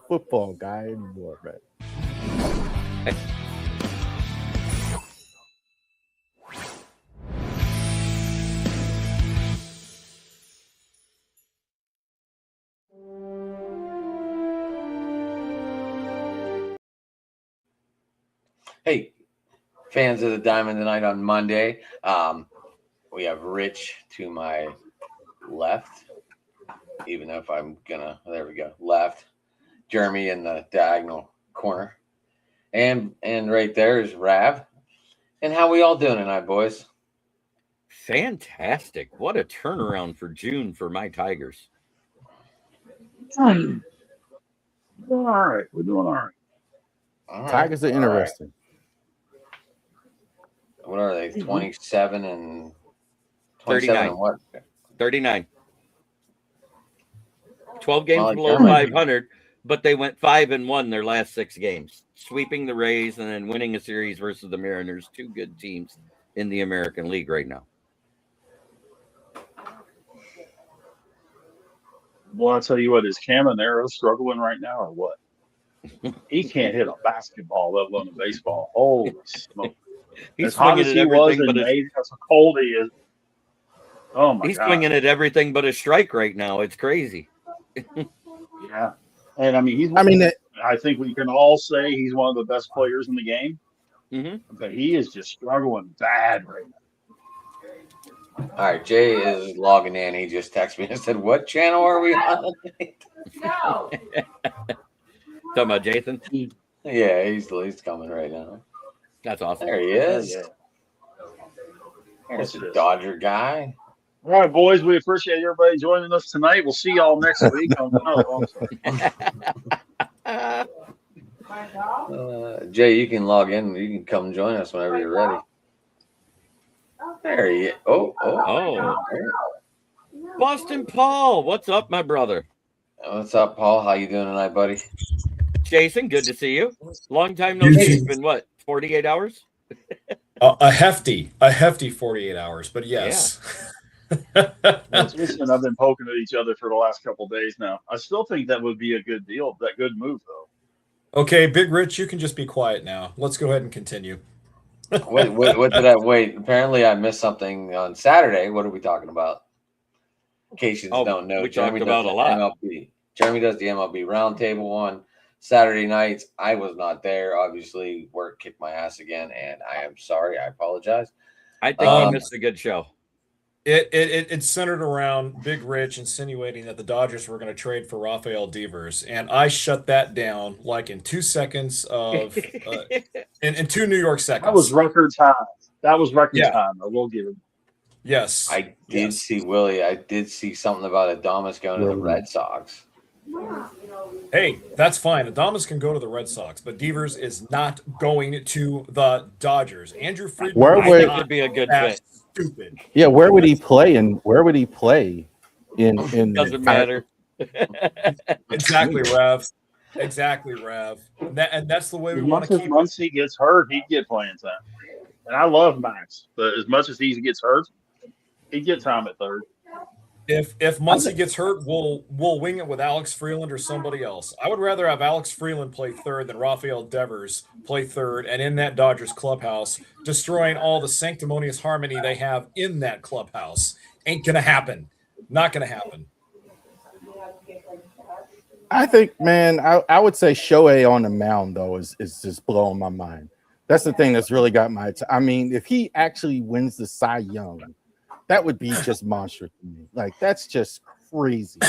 football guy anymore, man. Hey, fans of the Diamond tonight on Monday. We have Rich to my left, even if I'm gonna, there we go, left. Jeremy in the diagonal corner. And right there is Rav. And how we all doing tonight, boys? Fantastic. What a turnaround for June for my Tigers. We're doing all right. We're doing all right. Tigers are interesting. What are they? 27 and 39. And what? 39. 12 games Well, below Germany. 500, but they went 5-1 their last 6 games, sweeping the Rays and then winning a series versus the Mariners. 2 good teams in the American League right now. Well, I'll tell you what, is Caminero struggling right now or what? He can't hit a basketball, let alone a baseball. Holy smoke. He's as hot as swinging he at was everything in but May, as cold he is. Oh, my he's God. swinging at everything but a strike right now. It's crazy. Yeah. And, I mean, I think we can all say he's one of the best players in the game. Mm-hmm. But he is just struggling bad right now. All right, Jay is logging in. He just texted me and said, "What channel are we on?" No. Talking about Jason? Yeah, he's coming right now. That's awesome. There he is. Yeah. There's the Dodger guy. All right, boys, we appreciate everybody joining us tonight. We'll see y'all next week. Jay, you can log in. You can come join us whenever you're ready. There he is. Oh. Boston Paul, what's up, my brother? What's up, Paul? How you doing tonight, buddy? Jason, good to see you. Long time no see. It's been what, 48 hours? A hefty 48 hours, but yes. Jason and I've been poking at each other for the last couple of days now. I still think that would be a good deal, that good move, though. Okay, Big Rich, you can just be quiet now. Let's go ahead and continue. What did I wait? Apparently, I missed something on Saturday. What are we talking about? In case you don't know, we Jeremy talked about a lot. Jeremy does the MLB roundtable on Saturday nights. I was not there. Obviously, work kicked my ass again, and I am sorry. I apologize. I think you missed a good show. It centered around Big Rich insinuating that the Dodgers were going to trade for Rafael Devers, and I shut that down like in 2 seconds of in 2 New York seconds. That was record time. Time. I will give it. Yes, I did see Willie. I did see something about Adames going to the Red Sox. Hey, that's fine. Adames can go to the Red Sox, but Devers is not going to the Dodgers. Andrew Friedman would be a good fit. Stupid. Yeah, where would he play? And where would he play? In doesn't matter. Exactly, Rav. And that's the way we want to keep. Once he gets hurt, he'd get playing time. And I love Max, but as much as he gets hurt, he'd get time at third. If Muncy gets hurt, we'll wing it with Alex Freeland or somebody else. I would rather have Alex Freeland play third than Rafael Devers play third, and in that Dodgers clubhouse, destroying all the sanctimonious harmony they have in that clubhouse. Ain't gonna happen. Not gonna happen. I think, man, I would say Shohei on the mound though is just blowing my mind. That's the thing that's really got my I mean, if he actually wins the Cy Young, that would be just monstrous to me. Like, that's just crazy.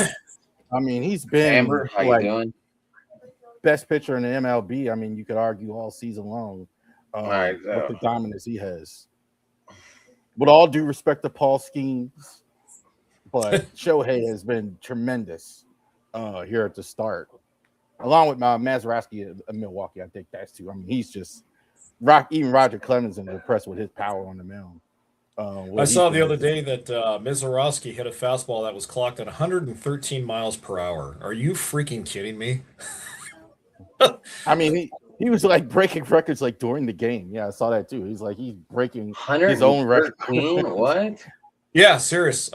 I mean, he's been Amber, how you doing? Best pitcher in the MLB. I mean, you could argue all season long with the dominance he has. With all due respect to Paul Skeens, but Shohei has been tremendous here at the start. Along with Mazeroski in Milwaukee, I think that's too. I mean, he's just even Roger Clemens is impressed with his power on the mound. I saw the other day that Mazeroski hit a fastball that was clocked at 113 miles per hour. Are you freaking kidding me? I mean, he was like breaking records like during the game. Yeah, I saw that too. He's breaking his own record. What? Yeah, serious.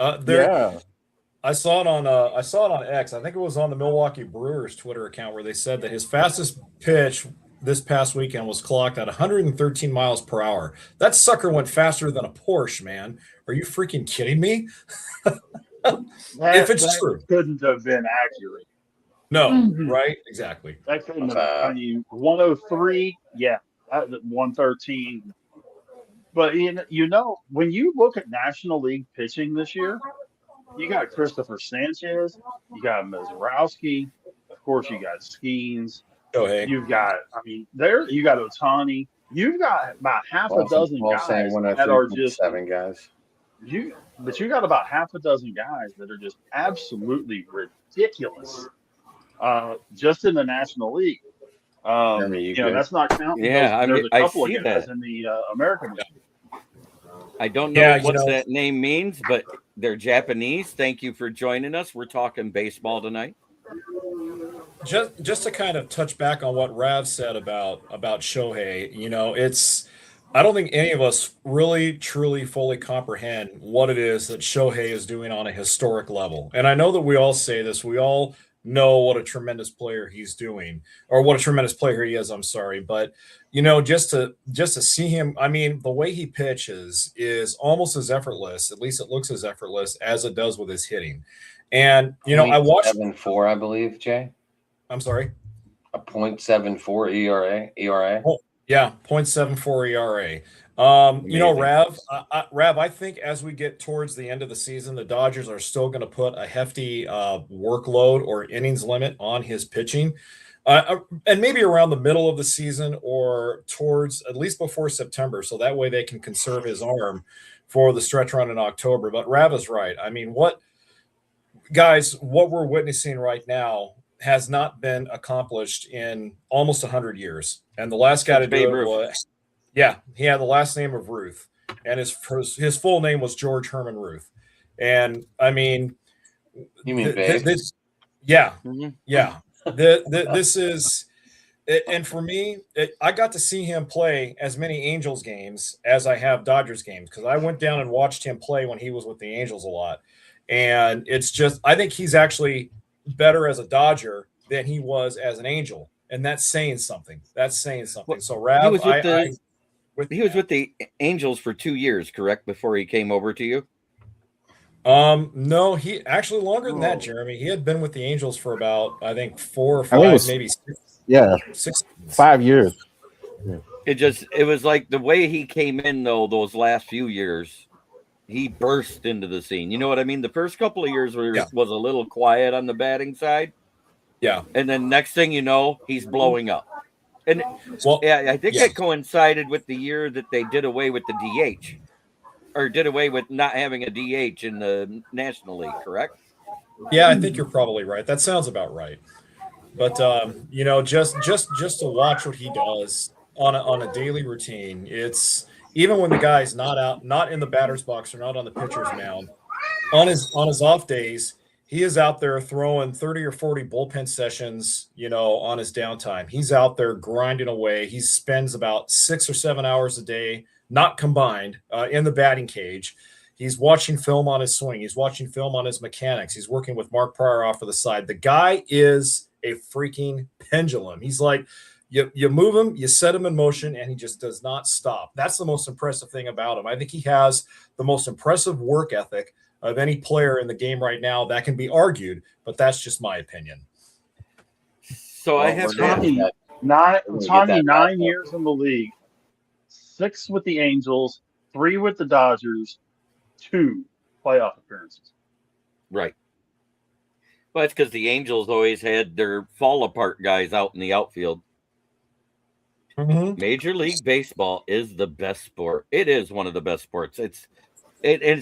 I saw it on X. I think it was on the Milwaukee Brewers Twitter account where they said that his fastest pitch this past weekend was clocked at 113 miles per hour. That sucker went faster than a Porsche, man. Are you freaking kidding me? If it's true, couldn't have been accurate. no, right? Exactly. That couldn't have. I mean, 103, yeah, 113. But you know, when you look at National League pitching this year, you got Christopher Sanchez, you got Mizrowski, of course, you got Skeens. Shohei. You've got, you got Ohtani. You've got about half a dozen guys that are just 7 guys. But you got about half a dozen guys that are just absolutely ridiculous, just in the National League. That's not counting. Yeah, there's a couple I of guys that. in the American League. I don't know what that name means, but they're Japanese. Thank you for joining us. We're talking baseball tonight. Just to kind of touch back on what Rav said about Shohei, I don't think any of us really, truly, fully comprehend what it is that Shohei is doing on a historic level. And I know that we all say this. We all know what a tremendous player he's doing, or what a tremendous player he is. I'm sorry, but just to see him, the way he pitches is almost as effortless. At least it looks as effortless as it does with his hitting. And I watched 0.74, I believe, Jay. I'm sorry. A 0.74 ERA. Oh, yeah, 0.74 ERA. Rav, I think as we get towards the end of the season, the Dodgers are still going to put a hefty workload or innings limit on his pitching. And maybe around the middle of the season or towards at least before September. So that way they can conserve his arm for the stretch run in October. But Rav is right. what we're witnessing right now has not been accomplished in almost 100 years. And the last guy to do it was, he had the last name of Ruth. And his full name was George Herman Ruth. And you mean Babe? This is, and for me, I got to see him play as many Angels games as I have Dodgers games, because I went down and watched him play when he was with the Angels a lot. And it's just, I think he's actually better as a Dodger than he was as an Angel. And that's saying something. So Rav, he was with the Angels for 2 years, correct? Before he came over to you? No, he actually longer than that, Jeremy. He had been with the Angels for about, I think, 4 or 5, maybe 6. Yeah, 5 years. It was like the way he came in, though, those last few years, he burst into the scene. You know what I mean? The first couple of years was a little quiet on the batting side. Yeah. And then next thing you know, he's blowing up. And I think it coincided with the year that they did away with the DH, or did away with not having a DH in the National League, correct? Yeah, I think you're probably right. That sounds about right. But just to watch what he does on a daily routine, it's even when the guy's not in the batter's box or not on the pitcher's mound, on his off days, he is out there throwing 30 or 40 bullpen sessions, on his downtime. He's out there grinding away. He spends about 6 or 7 hours a day, not combined, in the batting cage. He's watching film on his swing. He's watching film on his mechanics. He's working with Mark Pryor off to the side. The guy is a freaking pendulum. He's like, you move him, you set him in motion, and he just does not stop. That's the most impressive thing about him. I think he has the most impressive work ethic of any player in the game right now. That can be argued, but that's just my opinion. So I have Tommy 9 years in the league, 6 with the Angels, 3 with the Dodgers, 2 playoff appearances. Right. Well, it's because the Angels always had their fall apart guys out in the outfield. Mm-hmm. Major League Baseball is the best sport. It is one of the best sports. It's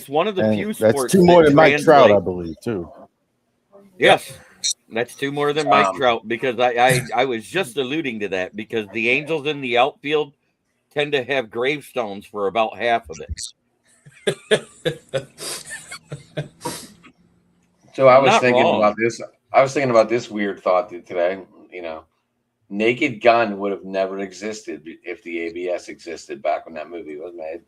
one of the few sports. That's 2 more than Mike Trout, I believe, too. Yes, that's 2 more than Mike Trout, because I was just alluding to that, because the Angels in the outfield tend to have gravestones for about half of it. So I was thinking about this. I was thinking about this weird thought today. Naked Gun would have never existed if the ABS existed back when that movie was made.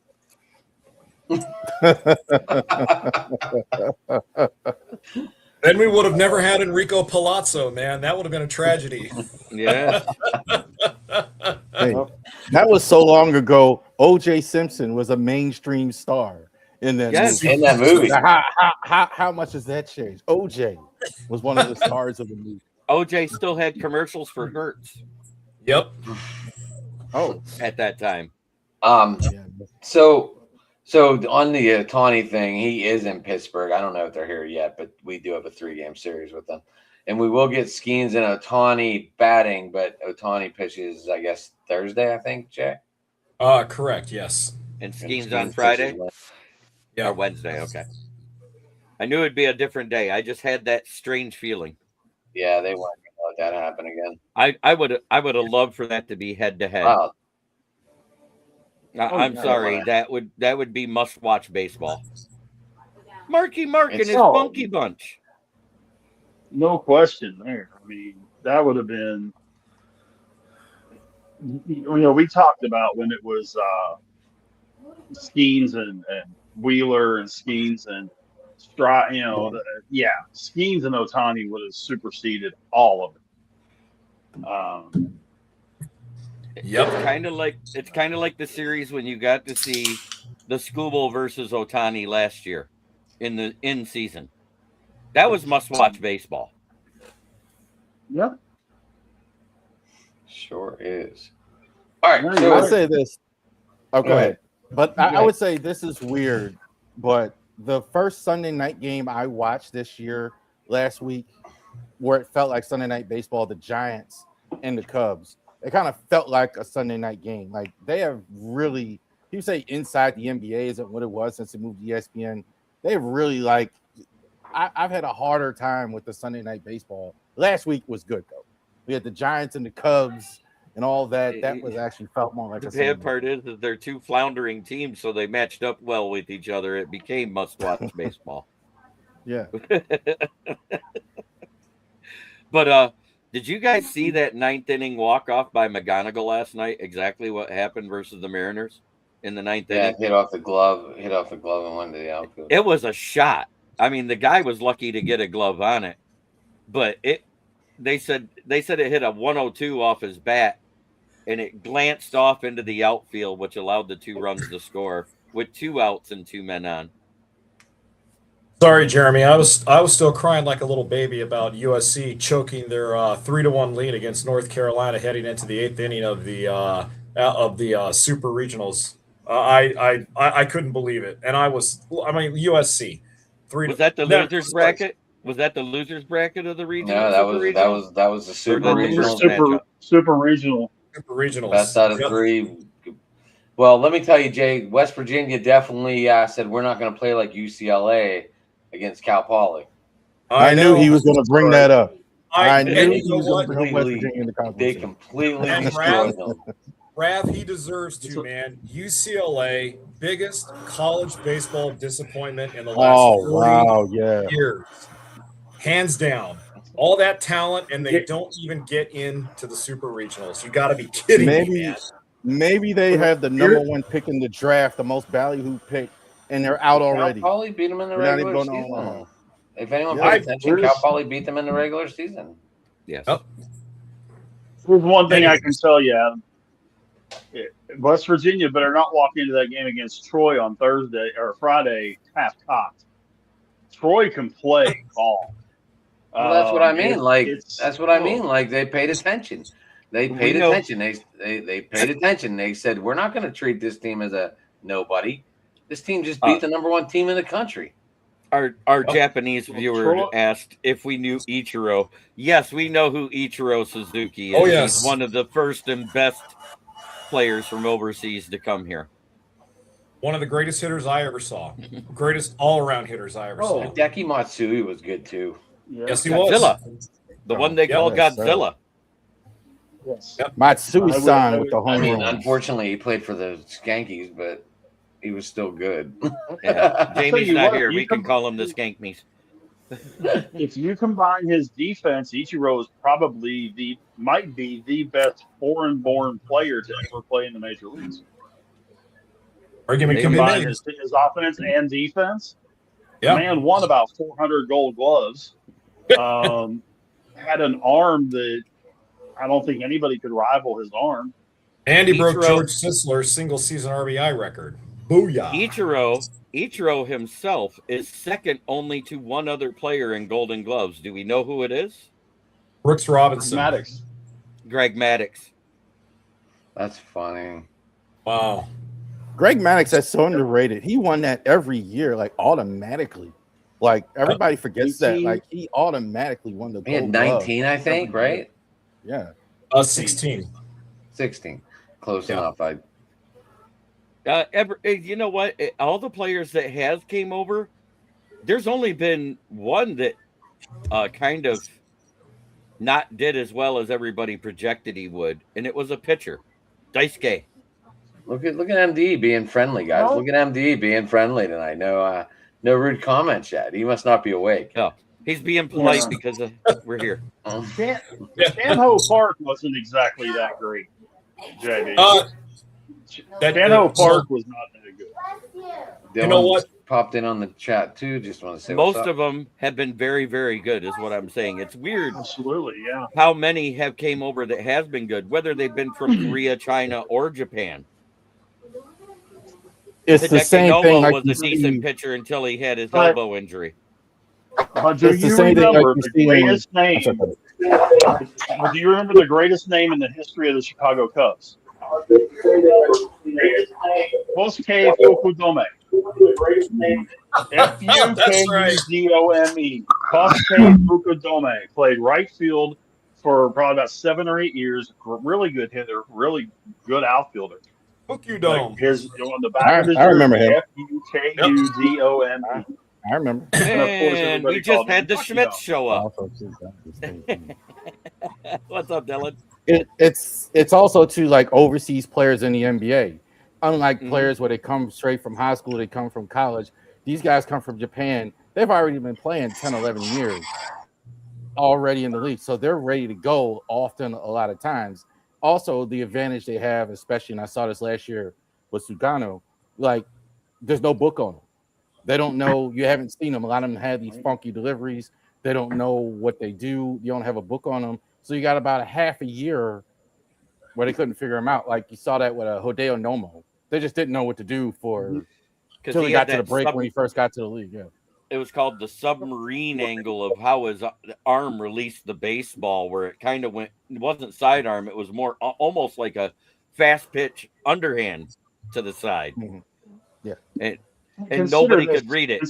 Then we would have never had Enrico Palazzo, man. That would have been a tragedy. Yeah. Hey, that was so long ago. O.J. Simpson was a mainstream star in that movie. In that movie. How much has that changed? O.J. was one of the stars of the movie. OJ still had commercials for Hertz. Yep. Oh, at that time. So on the Ohtani thing, he is in Pittsburgh. I don't know if they're here yet, but we do have a 3-game series with them. And we will get Skeens and Ohtani batting, but Ohtani pitches, I guess, Thursday, I think, Jay? Correct, yes. And Skeens on Friday? Yeah. Or Wednesday, okay. I knew it'd be a different day. I just had that strange feeling. Yeah, they weren't going to let that happen again. I would have loved for that to be head-to-head. Wow. I'm sorry. That would be must-watch baseball. Marky Mark and his Funky Bunch. No question there. I mean, that would have been. We talked about when it was Skeens and Wheeler and Skeens and Stroud. Skeens and Ohtani would have superseded all of it. Yep. It's kind of like the series when you got to see the Skubal versus Ohtani last year in season. That was must-watch baseball. Yep. Sure is. All right. So I say this. Okay. But I would say this is weird. But the first Sunday night game I watched this year, last week, where it felt like Sunday night baseball, the Giants and the Cubs, it kind of felt like a Sunday night game. Like they have really, you say inside the NBA isn't what it was since it moved to ESPN. They really I've had a harder time with the Sunday night baseball. Last week was good though. We had the Giants and the Cubs and all that. That was actually felt more like the bad part is that they're two floundering teams, so they matched up well with each other. It became must-watch baseball. Yeah. But did you guys see that 9th inning walk-off by McGonigal last night? Exactly what happened versus the Mariners in the 9th inning? Hit off the glove and went to the outfield. It was a shot. I mean, the guy was lucky to get a glove on it, but they said it hit a 102 off his bat, and it glanced off into the outfield, which allowed the 2 runs to score with 2 outs and 2 men on. Sorry, Jeremy. I was still crying like a little baby about USC choking their 3-1 lead against North Carolina heading into the 8th inning of the Super Regionals. I couldn't believe it, and USC. Was that the losers bracket? Was that the losers bracket of the region? No, that was the Super Regional. Super Regional. Super Regionals. Best out of 3. Well, let me tell you, Jay, West Virginia definitely said we're not going to play like UCLA against Cal Poly. I knew he was going to bring that up. I knew he was going to bring West Virginia in the conversation. They completely destroyed them. Rav, he deserves to, man. UCLA, biggest college baseball disappointment in the last 3 years. Hands down. All that talent, and they don't even get into the Super Regionals. You got to be kidding me, man. Maybe they have the number 1 pick in the draft, the most ballyhoo pick, and they're out already. Cal Poly beat them in the regular season. If anyone paid attention, Cal Poly beat them in the regular season. Yes. Oh. There's one thing I can tell you, Adam. West Virginia better not walk into that game against Troy on Thursday or Friday half-cocked. Troy can play ball. Well, that's what I mean. That's what I mean. Like they paid attention. They paid attention. They paid attention. They said we're not going to treat this team as a nobody. This team just beat the number 1 team in the country. Our Japanese viewer asked if we knew Ichiro. Yes, we know who Ichiro Suzuki is. Oh, yes. He's one of the first and best players from overseas to come here. One of the greatest hitters I ever saw. Greatest all-around hitters I ever saw. Hideki Matsui was good too. Yes, he Godzilla. was. The one they call Godzilla. Yes. Matsui-san with the home run. Unfortunately, he played for the Skankies, but he was still good. Yeah. Jamie's not here. We can call him the Skankmies. If you combine his defense, Ichiro is probably might be the best foreign-born player to ever play in the major leagues. Argument can be combined made. his offense and defense. Yeah. The man won about 400 Gold Gloves. Had an arm that I don't think anybody could rival his arm. And he broke George Sisler's single-season RBI record. Booyah! Ichiro himself is second only to one other player in Golden Gloves. Do we know who it is? Brooks Robinson. Greg Maddux. That's funny. Wow. Greg Maddux is so underrated. He won that every year, like automatically. Like everybody forgets that. Like he automatically won the He had 19, I think, right? Yeah. 16. 16. Close enough. You know what? All the players that have came over, there's only been one that kind of not did as well as everybody projected he would, and it was a pitcher, Daisuke. Look at MD being friendly, guys. Look at MD being friendly tonight. No rude comments yet. He must not be awake. No, he's being polite because we're here. Stanhope Park wasn't exactly that great, JB. Stanhope Park was not that good. You know what? Popped in on the chat too. Just want to say most of them have been very, very good, is what I'm saying. It's weird. Absolutely, yeah. How many have came over that has been good, whether they've been from Korea, China, or Japan. It's the same thing. Like was a decent pitcher until he had his elbow injury. But do you remember the greatest name? Do you remember the greatest name in the history of the Chicago Cubs? Kosuke Fukudome. Fukudome. Kosuke Fukudome played right field for probably about 7 or 8 years. Really good hitter, really good outfielder. Fukudome. Like his on the back of his I remember him. Fukudome. I remember. And we just had the Schmitz show up. What's up, Dylan? It's also to like overseas players in the NBA. Unlike players where they come straight from high school, they come from college. These guys come from Japan. They've already been playing 10, 11 years already in the league. So they're ready to go often a lot of times. Also, the advantage they have, especially, and I saw this last year with Sugano, like there's no book on them. They don't know. You haven't seen them. A lot of them have these funky deliveries. They don't know what they do. You don't have a book on them. So you got about a half a year where they couldn't figure them out. Like you saw that with Hideo Nomo. They just didn't know what to do until he got to the break when he first got to the league. Yeah. It was called the submarine angle of how his arm released the baseball, where it kind of went. It wasn't sidearm. It was more almost like a fast pitch underhand to the side. Mm-hmm. Yeah. And nobody could read it.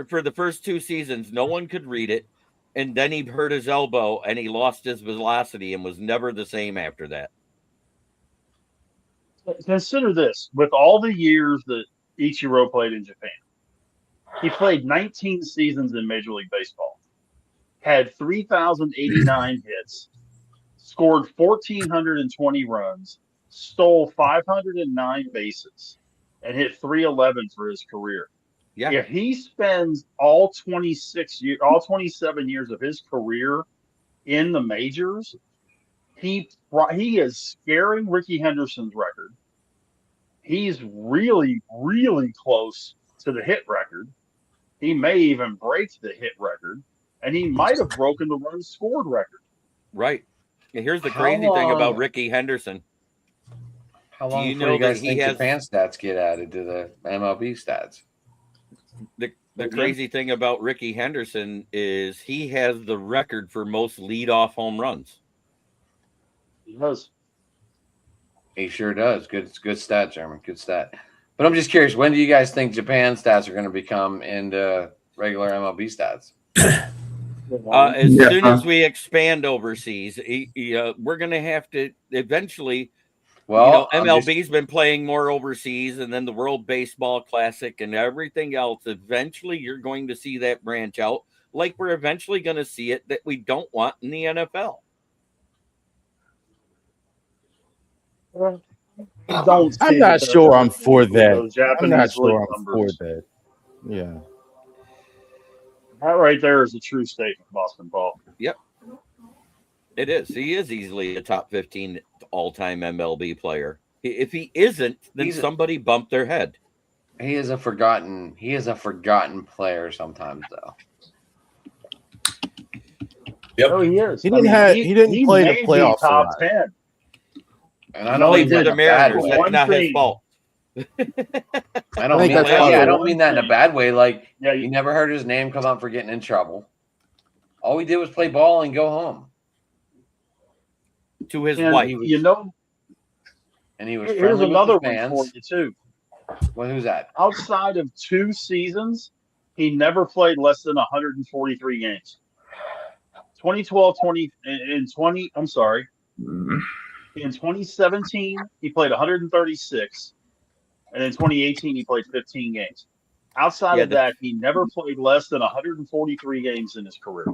For the first 2 seasons, no one could read it. And then he hurt his elbow and he lost his velocity and was never the same after that. Consider this. With all the years that Ichiro played in Japan, he played 19 seasons in Major League Baseball, had 3,089 hits, scored 1,420 runs, stole 509 bases, and hit 311 for his career. Yeah. If he spends all 27 years of his career in the majors, he is scaring Ricky Henderson's record. He's really, really close to the hit record. He may even break the hit record, and he might have broken the runs scored record. Right. And here's the crazy thing about Ricky Henderson. How long do you guys think Japan stats get added to the MLB stats? The crazy thing about Ricky Henderson is he has the record for most leadoff home runs. He does. He sure does. Good stat, German. Good stat. But I'm just curious, when do you guys think Japan stats are going to become into regular MLB stats? As soon as we expand overseas, we're going to have to eventually. Well, MLB's been playing more overseas, and then the World Baseball Classic and everything else. Eventually, you're going to see that branch out, like we're eventually going to see it that we don't want in the NFL. I'm not sure I'm for that. I'm not sure I'm for that. Yeah. That right there is a true statement, Boston Paul. Yep. It is. He is easily a top 15 all-time MLB player. If he isn't, then somebody bumped their head. He is a forgotten player sometimes, though. Yep. Oh, he is. He didn't play the playoffs top a lot. 10. And I don't He mean played that for in the a bad Mariners. way. That's not his fault. I don't mean that in a bad way. Like, you never heard his name come up for getting in trouble. All he did was play ball and go home. To his wife. And he was here's another one fans. for you, too. Well, who's that? Outside of 2 seasons, he never played less than 143 games. In 2017, he played 136. And in 2018, he played 15 games. Outside of that, he never played less than 143 games in his career.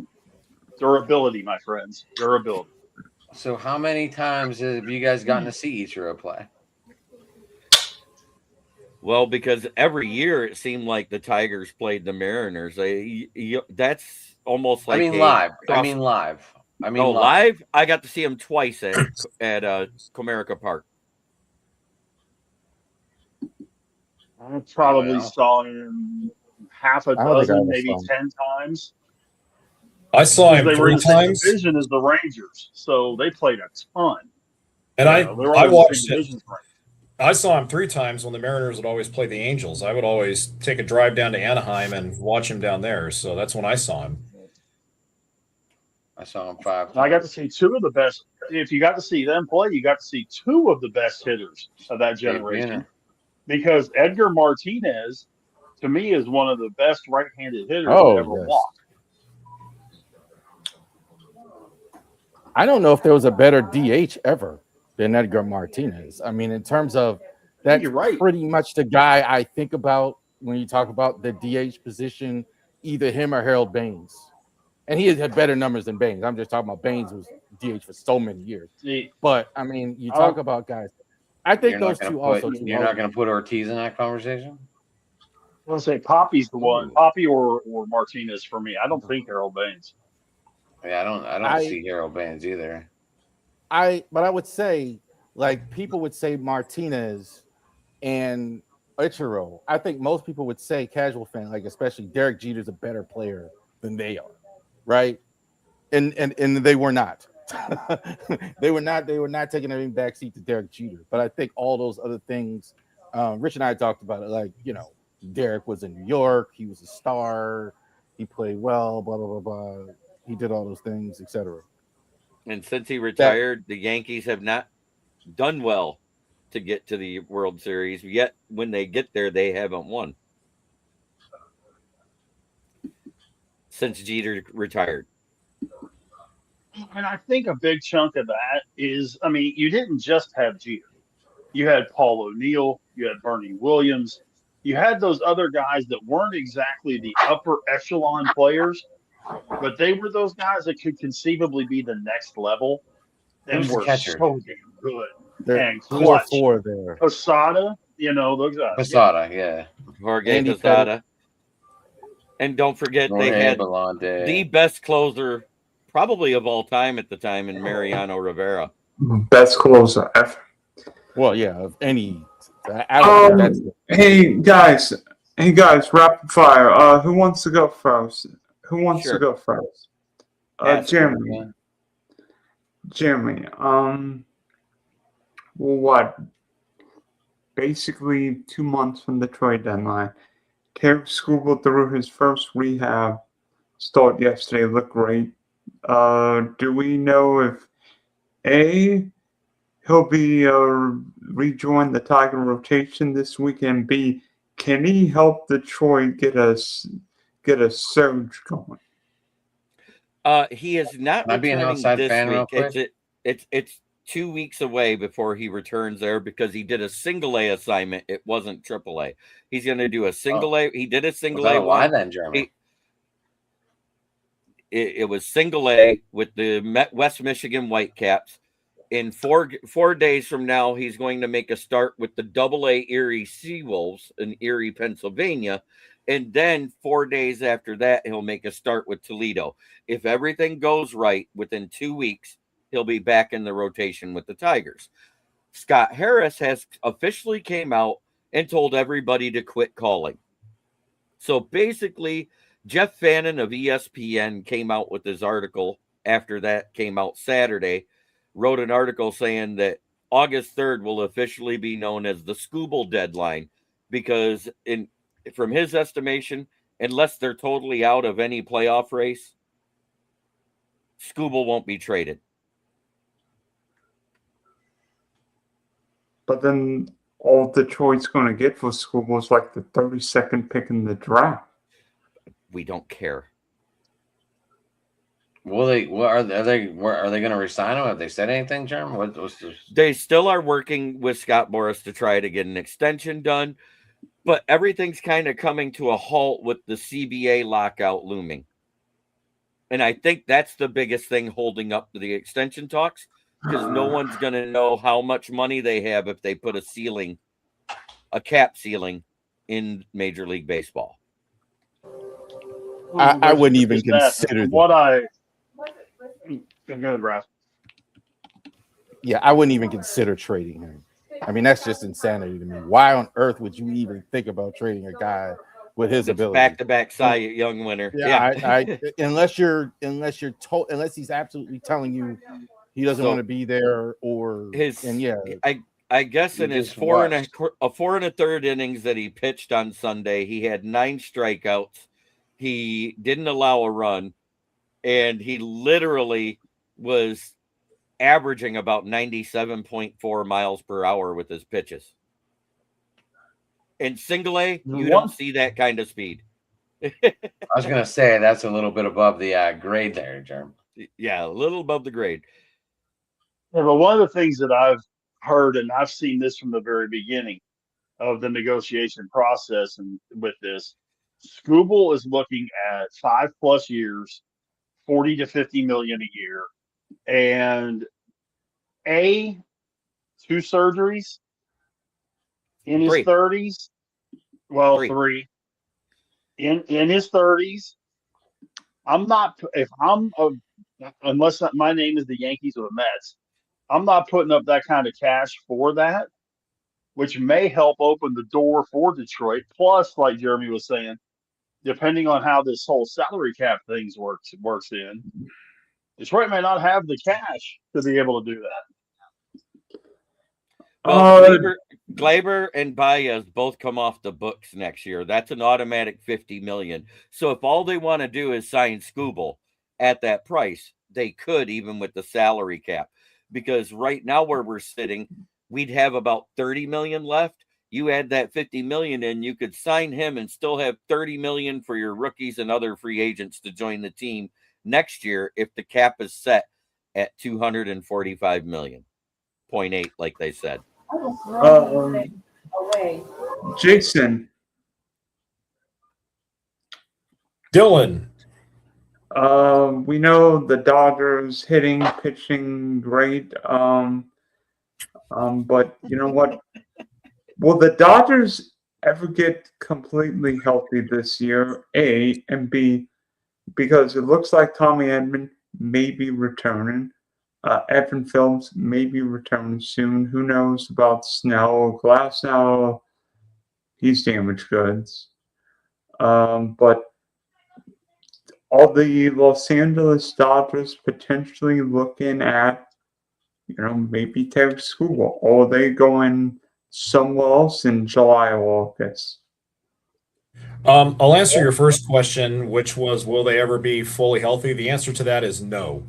Durability, my friends. Durability. So how many times have you guys gotten to see Ichiro play? Well, because every year it seemed like the Tigers played the Mariners. That's almost like live. Live. I got to see him twice at Comerica Park. I probably saw him half a dozen, maybe 10 times. I saw him 3 times. They were in the same division as the Rangers, so they played a ton. And I watched it. I saw him 3 times when the Mariners would always play the Angels. I would always take a drive down to Anaheim and watch him down there. So that's when I saw him. I saw him 5 times. I got to see 2 of the best. If you got to see them play, you got to see 2 of the best hitters of that generation. Because Edgar Martinez, to me, is one of the best right-handed hitters that ever walked. I don't know if there was a better DH ever than Edgar Martinez. I mean, in terms of that's pretty much the guy I think about when you talk about the DH position, either him or Harold Baines. And he had better numbers than Baines. I'm just talking about Baines was DH for so many years. But, I mean, you talk about guys. I think those two also. You're not going to put Ortiz in that conversation? I want to say Poppy's the one. Poppy or Martinez for me. I don't think Harold Baines. Yeah, I don't see Harold Baines either. But I would say, like, people would say Martinez and Ichiro. I think most people would say, casual fan, like especially Derek Jeter's a better player than they are, right? And they were not. They were not taking any backseat to Derek Jeter. But I think all those other things, Rich and I talked about it, like, Derek was in New York, he was a star, he played well, blah blah blah blah. He did all those things, etc. And since he retired, the Yankees have not done well to get to the World Series. Yet when they get there, they haven't won since Jeter retired. And I think a big chunk of that is, I mean, you didn't just have Jeter. You had Paul O'Neill, you had Bernie Williams, you had those other guys that weren't exactly the upper echelon players, but they were those guys that could conceivably be the next level and were so damn good. And clutch. 4 there. Posada, those guys. Posada, yeah. Jorge Posada. And don't forget, they had the best closer probably of all time at the time in Mariano Rivera. Best closer ever. Well, yeah, of any. Hey guys, rapid fire. Who wants to go first? To go first? Jeremy. What? Basically 2 months from the trade deadline. Tarek Skubal threw his first rehab start yesterday. Looked great. Do we know if he'll be rejoin the Tiger rotation this weekend? B, can he help Detroit get a surge going? He is not returning this week. It's 2 weeks away before he returns there because he did a single A assignment. It wasn't triple A. He's going to do a single A. He did a single A. Why then, Jeremy? It was single A with the West Michigan Whitecaps. In 4 days from now, he's going to make a start with the Double A Erie Seawolves in Erie, Pennsylvania. And then 4 days after that, he'll make a start with Toledo. If everything goes right, within 2 weeks, he'll be back in the rotation with the Tigers. Scott Harris has officially came out and told everybody to quit calling. So basically, Jeff Fannin of ESPN came out with his article after that came out Saturday, wrote an article saying that August 3rd will officially be known as the Skubal deadline because from his estimation, unless they're totally out of any playoff race, Skubal won't be traded. But then all Detroit's going to get for Skubal is like the 32nd pick in the draft. We don't care. Will they? Are they going to resign him? Have they said anything, Jerm? What's this? They still are working with Scott Boras to try to get an extension done, but everything's kind of coming to a halt with the CBA lockout looming. And I think that's the biggest thing holding up the extension talks, because no one's going to know how much money they have if they put a cap ceiling in Major League Baseball. I wouldn't even consider that. Go ahead, Ralph. Yeah, I wouldn't even consider trading him. I mean, that's just insanity to me. Why on earth would you even think about trading a guy with his ability? Back-to-back Cy Young winner. Yeah. Unless he's absolutely telling you he doesn't want to be there, I guess in his four and a third innings that he pitched on Sunday, he had 9 strikeouts. He didn't allow a run, and he literally was averaging about 97.4 miles per hour with his pitches. In single A, you don't see that kind of speed. I was going to say that's a little bit above the grade there, Jerm. Yeah, a little above the grade. Yeah, but one of the things that I've heard, and I've seen this from the very beginning of the negotiation process, and with this, Skubal is looking at 5+ years, 40 to 50 million a year, and 2 surgeries in his 30s. Well, 3 in his 30s. Unless my name is the Yankees or the Mets, I'm not putting up that kind of cash for that, which may help open the door for Detroit. Plus, like Jeremy was saying, depending on how this whole salary cap things works in, Detroit may not have the cash to be able to do that. Well, Gleyber and Baez both come off the books next year. That's an automatic $50 million. So if all they want to do is sign Skubal at that price, they could, even with the salary cap. Because right now where we're sitting, we'd have about $30 million left. You add that $50 million in, you could sign him and still have $30 million for your rookies and other free agents to join the team next year if the cap is set at $245 million. 0.8, like they said. Jason. Dylan. We know the Dodgers hitting, pitching great. But you know what? Will the Dodgers ever get completely healthy this year? A, and B, because it looks like Tommy Edman may be returning. Evan Phillips may be returning soon. Who knows about Snell? Glasnow, he's damaged goods. But all the Los Angeles Dodgers potentially looking at, maybe Terry Skubal, or are they going somewhere else in July or August? I'll answer your first question, which was, will they ever be fully healthy? The answer to that is no.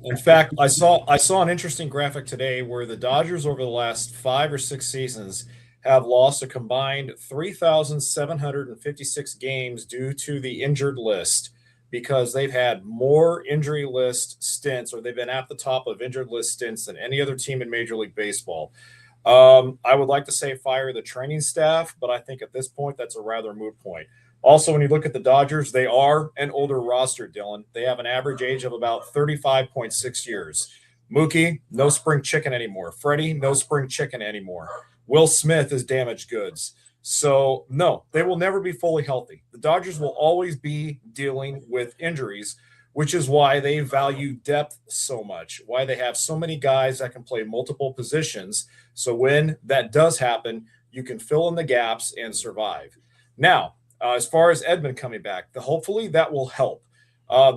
In fact, I saw an interesting graphic today where the Dodgers over the last 5 or 6 seasons have lost a combined 3,756 games due to the injured list, because they've had more injury list stints, or they've been at the top of injured list stints than any other team in Major League Baseball. I would like to say fire the training staff, but I think at this point that's a rather moot point. Also, when you look at the Dodgers, they are an older roster, Dylan. They have an average age of about 35.6 years. Mookie, no spring chicken anymore. Freddie, no spring chicken anymore. Will Smith is damaged goods. So, no, they will never be fully healthy. The Dodgers will always be dealing with injuries, which is why they value depth so much, why they have so many guys that can play multiple positions. So when that does happen, you can fill in the gaps and survive. Now, as far as Edman coming back, hopefully that will help.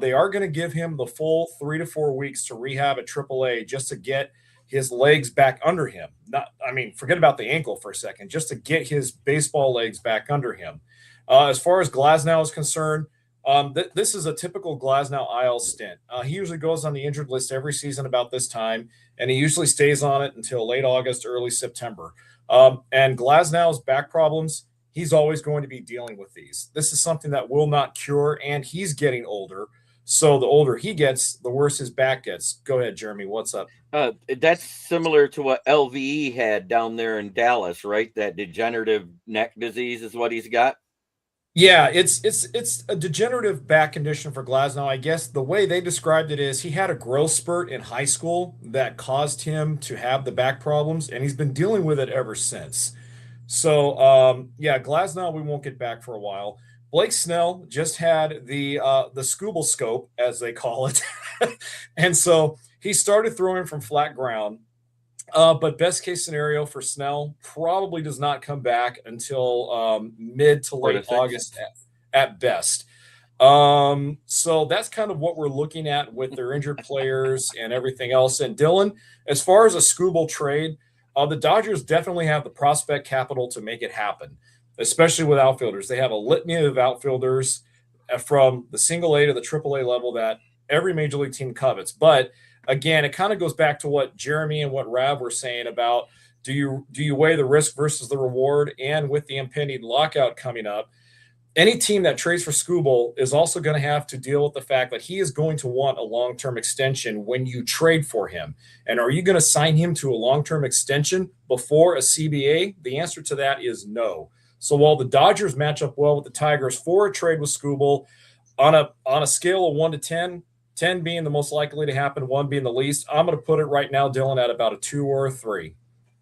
They are going to give him the full 3 to 4 weeks to rehab at AAA just to get his legs back under him. Forget about the ankle for a second, just to get his baseball legs back under him. As far as Glasnow is concerned, this is a typical Glasnow IL stint. He usually goes on the injured list every season about this time, and he usually stays on it until late August, early September. And Glasnow's back problems, he's always going to be dealing with these. This is something that will not cure, and he's getting older. So the older he gets, the worse his back gets. Go ahead, Jeremy. What's up? That's similar to what LVE had down there in Dallas, right? That degenerative neck disease is what he's got. Yeah, it's a degenerative back condition for Glasnow. I guess the way they described it is he had a growth spurt in high school that caused him to have the back problems, and he's been dealing with it ever since. So, Glasnow we won't get back for a while. Blake Snell just had the Scooble scope, as they call it, and so he started throwing from flat ground. But best case scenario for Snell probably does not come back until mid to late August at best. So that's kind of what we're looking at with their injured players and everything else. And Dylan, as far as a Scooble trade, the Dodgers definitely have the prospect capital to make it happen, especially with outfielders. They have a litany of outfielders from the single A to the AAA level that every major league team covets. But again, it kind of goes back to what Jeremy and what Rav were saying about do you weigh the risk versus the reward? And with the impending lockout coming up, any team that trades for Scooble is also going to have to deal with the fact that he is going to want a long-term extension when you trade for him. And are you going to sign him to a long-term extension before a CBA? The answer to that is no. So while the Dodgers match up well with the Tigers for a trade with Scooble, on a scale of 1 to 10, 10 being the most likely to happen, 1 being the least, I'm going to put it right now, Dylan, at about a 2 or a 3,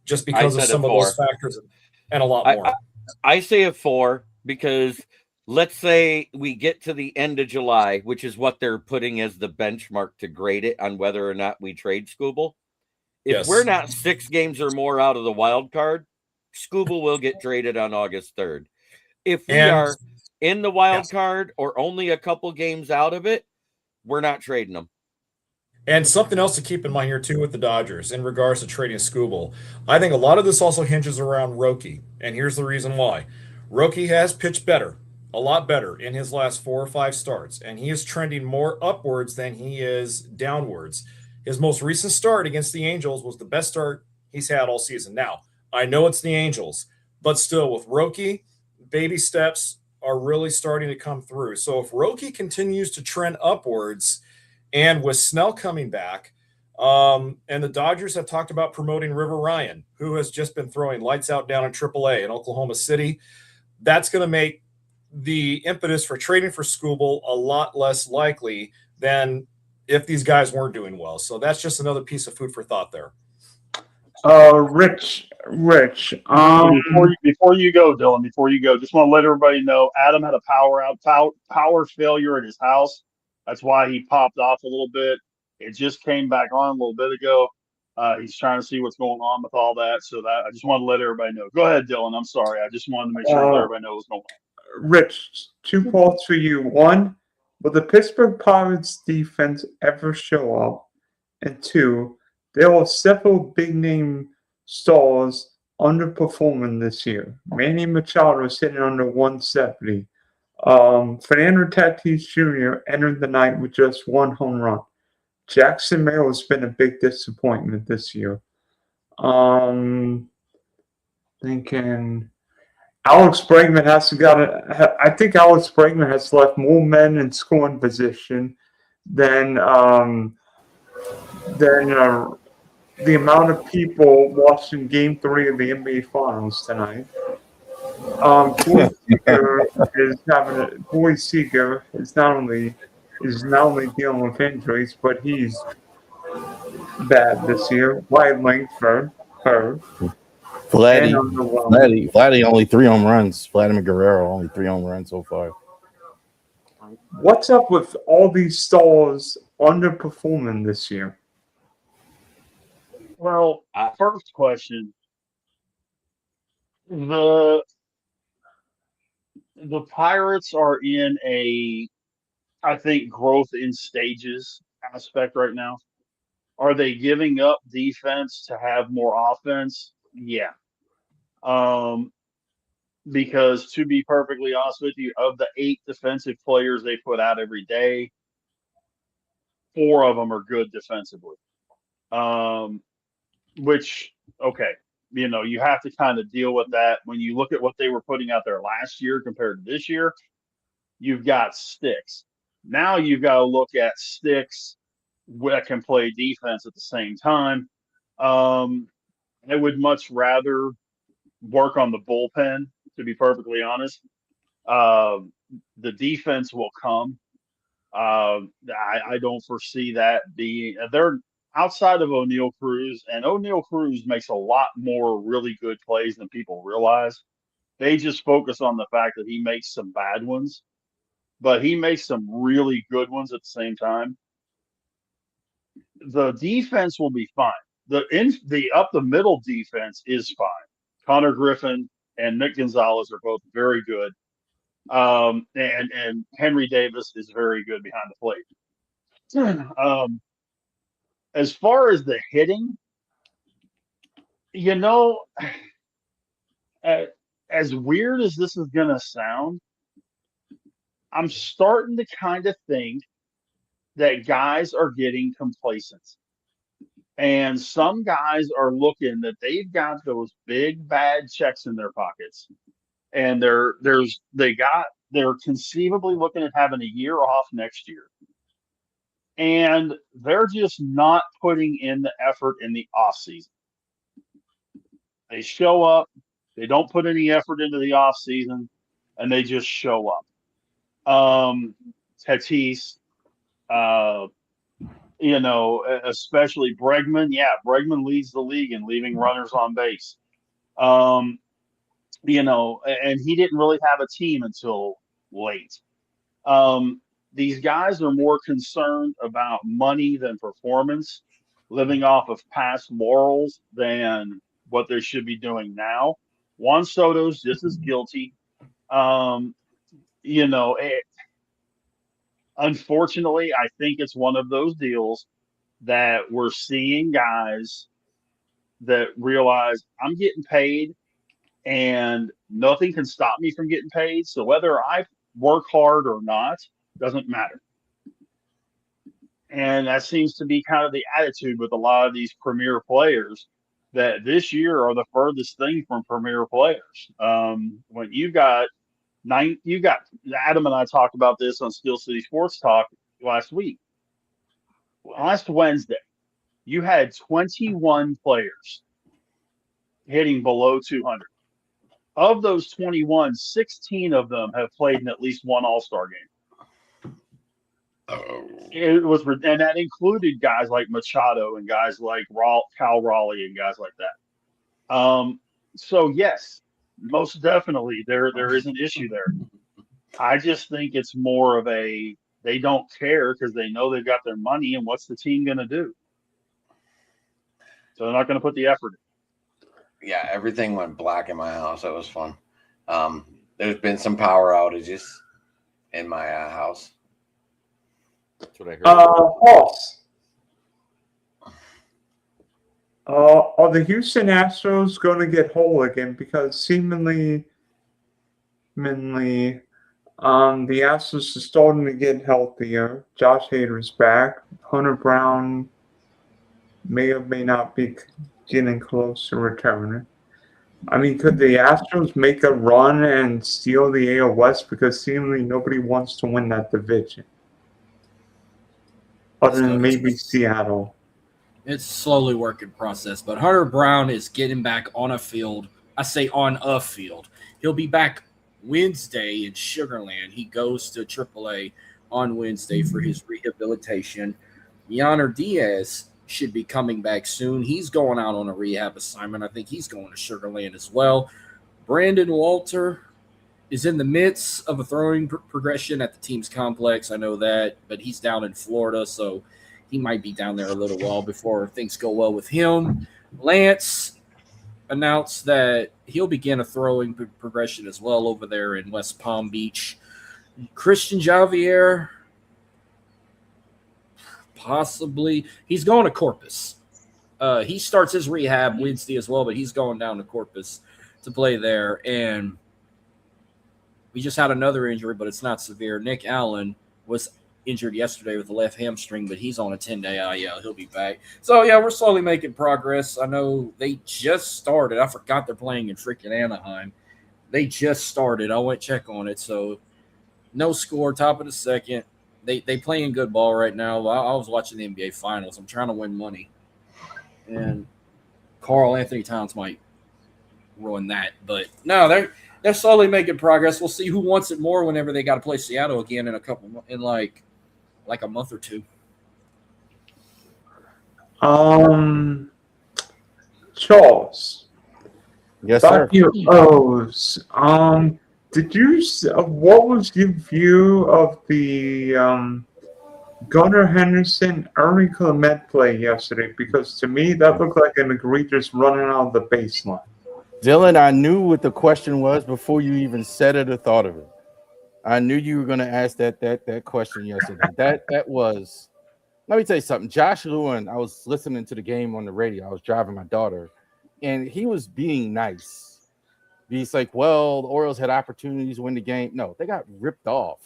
just because of some of those factors and a lot more. I say a 4 because let's say we get to the end of July, which is what they're putting as the benchmark to grade it on whether or not we trade Scooble. If we're not 6 games or more out of the wild card, Scooble will get traded on August 3rd. If we are in the wild card or only a couple games out of it, we're not trading them. And something else to keep in mind here, too, with the Dodgers in regards to trading Scooble. I think a lot of this also hinges around Roki. And here's the reason why. Roki has pitched better, a lot better in his last 4 or 5 starts. And he is trending more upwards than he is downwards. His most recent start against the Angels was the best start he's had all season. Now, I know it's the Angels, but still with Roki, baby steps are really starting to come through. So if Roki continues to trend upwards, and with Snell coming back, and the Dodgers have talked about promoting River Ryan, who has just been throwing lights out down in AAA in Oklahoma City, that's going to make the impetus for trading for Scooble a lot less likely than if these guys weren't doing well. So that's just another piece of food for thought there. Rich. Before you go, Dylan, just want to let everybody know Adam had a power failure at his house. That's why he popped off a little bit. It just came back on a little bit ago. He's trying to see what's going on with all that. So that I just want to let everybody know. Go ahead, Dylan. I'm sorry. I just wanted to make sure everybody knows what's going on. Rich, 2 quotes for you. 1, will the Pittsburgh Pirates defense ever show up? And 2, there are several big-name stars underperforming this year. Manny Machado is sitting under 170. Fernando Tatis Jr. entered the night with just 1 home run. Jackson Merrill has been a big disappointment this year. Thinking Alex Bregman I think Alex Bregman has left more men in scoring position than the amount of people watching Game 3 of the NBA Finals tonight. Boy Seeger is not only dealing with injuries, but he's bad this year. Wyatt Langford, Vladdy only 3 home runs. Vladimir Guerrero only 3 home runs so far. What's up with all these stars underperforming this year? Well, first question. The Pirates are in I think, growth in stages aspect right now. Are they giving up defense to have more offense? Yeah. Because to be perfectly honest with you, of the 8 defensive players they put out every day, 4 of them are good defensively. Which, okay, you have to kind of deal with that. When you look at what they were putting out there last year compared to this year, you've got sticks. Now you've got to look at sticks that can play defense at the same time. I would much rather work on the bullpen, to be perfectly honest. The defense will come. I don't foresee that being they're outside of O'Neal Cruz, and O'Neal Cruz makes a lot more really good plays than people realize. They just focus on the fact that he makes some bad ones, but he makes some really good ones at the same time. The defense will be fine. The up the middle defense is fine. Connor Griffin and Nick Gonzalez are both very good. And Henry Davis is very good behind the plate. As far as the hitting, as weird as this is going to sound, I'm starting to kind of think that guys are getting complacent. And some guys are looking that they've got those big bad checks in their pockets. And they're conceivably looking at having a year off next year. And they're just not putting in the effort in the off season. They show up, they don't put any effort into the off season, and they just show up. Tatis, especially Bregman. Yeah, Bregman leads the league in leaving runners on base. And he didn't really have a team until late. These guys are more concerned about money than performance, living off of past laurels than what they should be doing now. Juan Soto's just as guilty. Unfortunately, I think it's one of those deals that we're seeing guys that realize I'm getting paid and nothing can stop me from getting paid. So whether I work hard or not doesn't matter. And that seems to be kind of the attitude with a lot of these premier players that this year are the furthest thing from premier players. When you got Adam and I talked about this on Steel City Sports Talk last Wednesday. You had 21 players hitting below 200. Of those 21, 16 of them have played in at least one All-Star game. And that included guys like Machado and guys like Cal Raleigh and guys like that. So yes, most definitely there is an issue there. I just think it's more of they don't care because they know they've got their money, and what's the team going to do? So they're not going to put the effort in. Yeah, everything went black in my house. That was fun. There's been some power outages in my house. That's what I heard. False. Are the Houston Astros going to get whole again? Because seemingly, the Astros are starting to get healthier. Josh Hader's back. Hunter Brown may or may not be getting close to returning. I mean, could the Astros make a run and steal the AL West? Because seemingly nobody wants to win that division. Other than maybe Seattle. It's a slowly working process, but Hunter Brown is getting back on a field. I say on a field. He'll be back Wednesday in Sugar Land. He goes to AAA on Wednesday for his rehabilitation. Yainer Diaz should be coming back soon. He's going out on a rehab assignment. I think he's going to Sugar Land as well. Brandon Walter, is in the midst of a throwing progression at the team's complex. I know that, but he's down in Florida, so he might be down there a little while before things go well with him. Lance announced that he'll begin a throwing progression as well over there in West Palm Beach. Christian Javier, possibly. He's going to Corpus. He starts his rehab Wednesday as well, but he's going down to Corpus to play there. And we just had another injury, but it's not severe. Nick Allen was injured yesterday with the left hamstring, but he's on a 10-day IL. He'll be back. So, yeah, we're slowly making progress. I know they just started. I forgot they're playing in freaking Anaheim. They just started. I went check on it. So, no score, top of the second. They playing good ball right now. I was watching the NBA Finals. I'm trying to win money. And Karl Anthony Towns might ruin that. But, no, they're slowly making progress. We'll see who wants it more whenever they got to play Seattle again in like a month or two. Charles. Yes, sir. O's. Did you? What was your view of the Gunnar Henderson, Ernie Clement play yesterday? Because to me, that looked like an egregious running out of the baseline. Dylan, I knew what the question was before you even said it or thought of it. I knew you were going to ask that question yesterday. That was. Let me tell you something. Josh Lewin, I was listening to the game on the radio. I was driving my daughter, and he was being nice. He's like, well, the Orioles had opportunities to win the game. No, they got ripped off.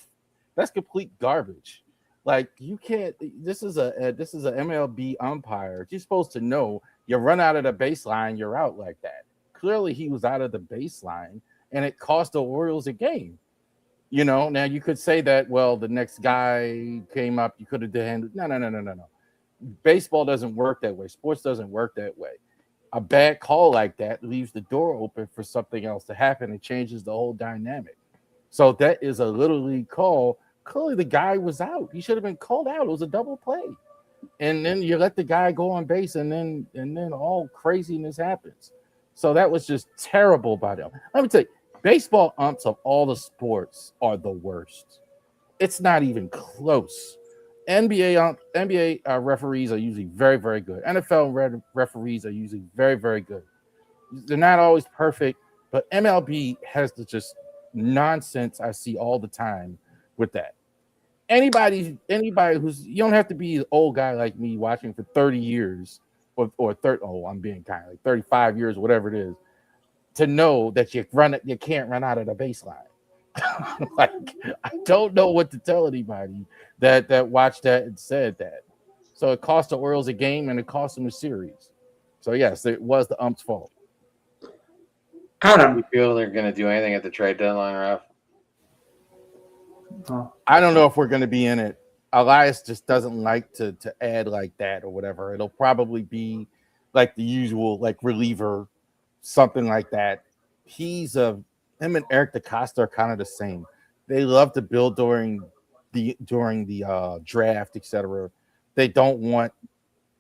That's complete garbage. Like, you can't. This is a MLB umpire. You're supposed to know you run out of the baseline, you're out like that. Clearly, he was out of the baseline, and it cost the Orioles a game. You know, now you could say that, well, the next guy came up, you could have handled. No. Baseball doesn't work that way. Sports doesn't work that way. A bad call like that leaves the door open for something else to happen and changes the whole dynamic. So that is a little league call. Clearly, the guy was out. He should have been called out. It was a double play. And then you let the guy go on base, and then all craziness happens. So that was just terrible by them. Let me tell you, baseball umps of all the sports are the worst. It's not even close. NBA referees are usually very, very good. NFL referees are usually very, very good. They're not always perfect, but MLB has the just nonsense I see all the time with that. Anybody who's, you don't have to be an old guy like me watching for 30 years or 30. Oh, I'm being kind of like 35 years, whatever it is, to know that you can't run out of the baseline. Like, I don't know what to tell anybody that watched that and said that. So it cost the Orioles a game and it cost them a series. So yes, it was the ump's fault. Adam, Do you feel they're going to do anything at the trade deadline, Ralph? I don't know if we're going to be in it. Elias just doesn't like to add like that or whatever. It'll probably be like the usual, like reliever, something like that. Him and Eric DeCosta are kind of the same. They love to build during the draft, etc. They don't want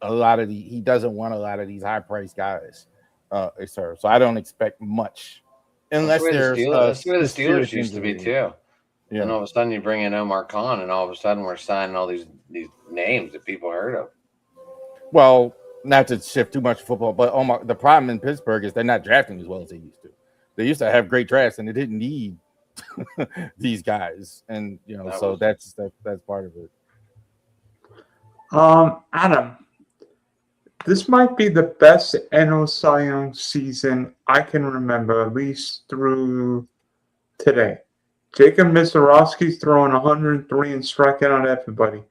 he doesn't want a lot of these high priced guys, etc. So I don't expect much unless there's that's where the Steelers used to be too. Yeah. And all of a sudden you bring in Omar Khan, and all of a sudden we're signing all these names that people heard of. Well, not to shift too much football, but the problem in Pittsburgh is they're not drafting as well as they used to. They used to have great drafts, and they didn't need these guys, and that's part of it. Adam, this might be the best NL Cy Young season I can remember, at least through today. Jacob Misiorowski's throwing 103 and striking out everybody.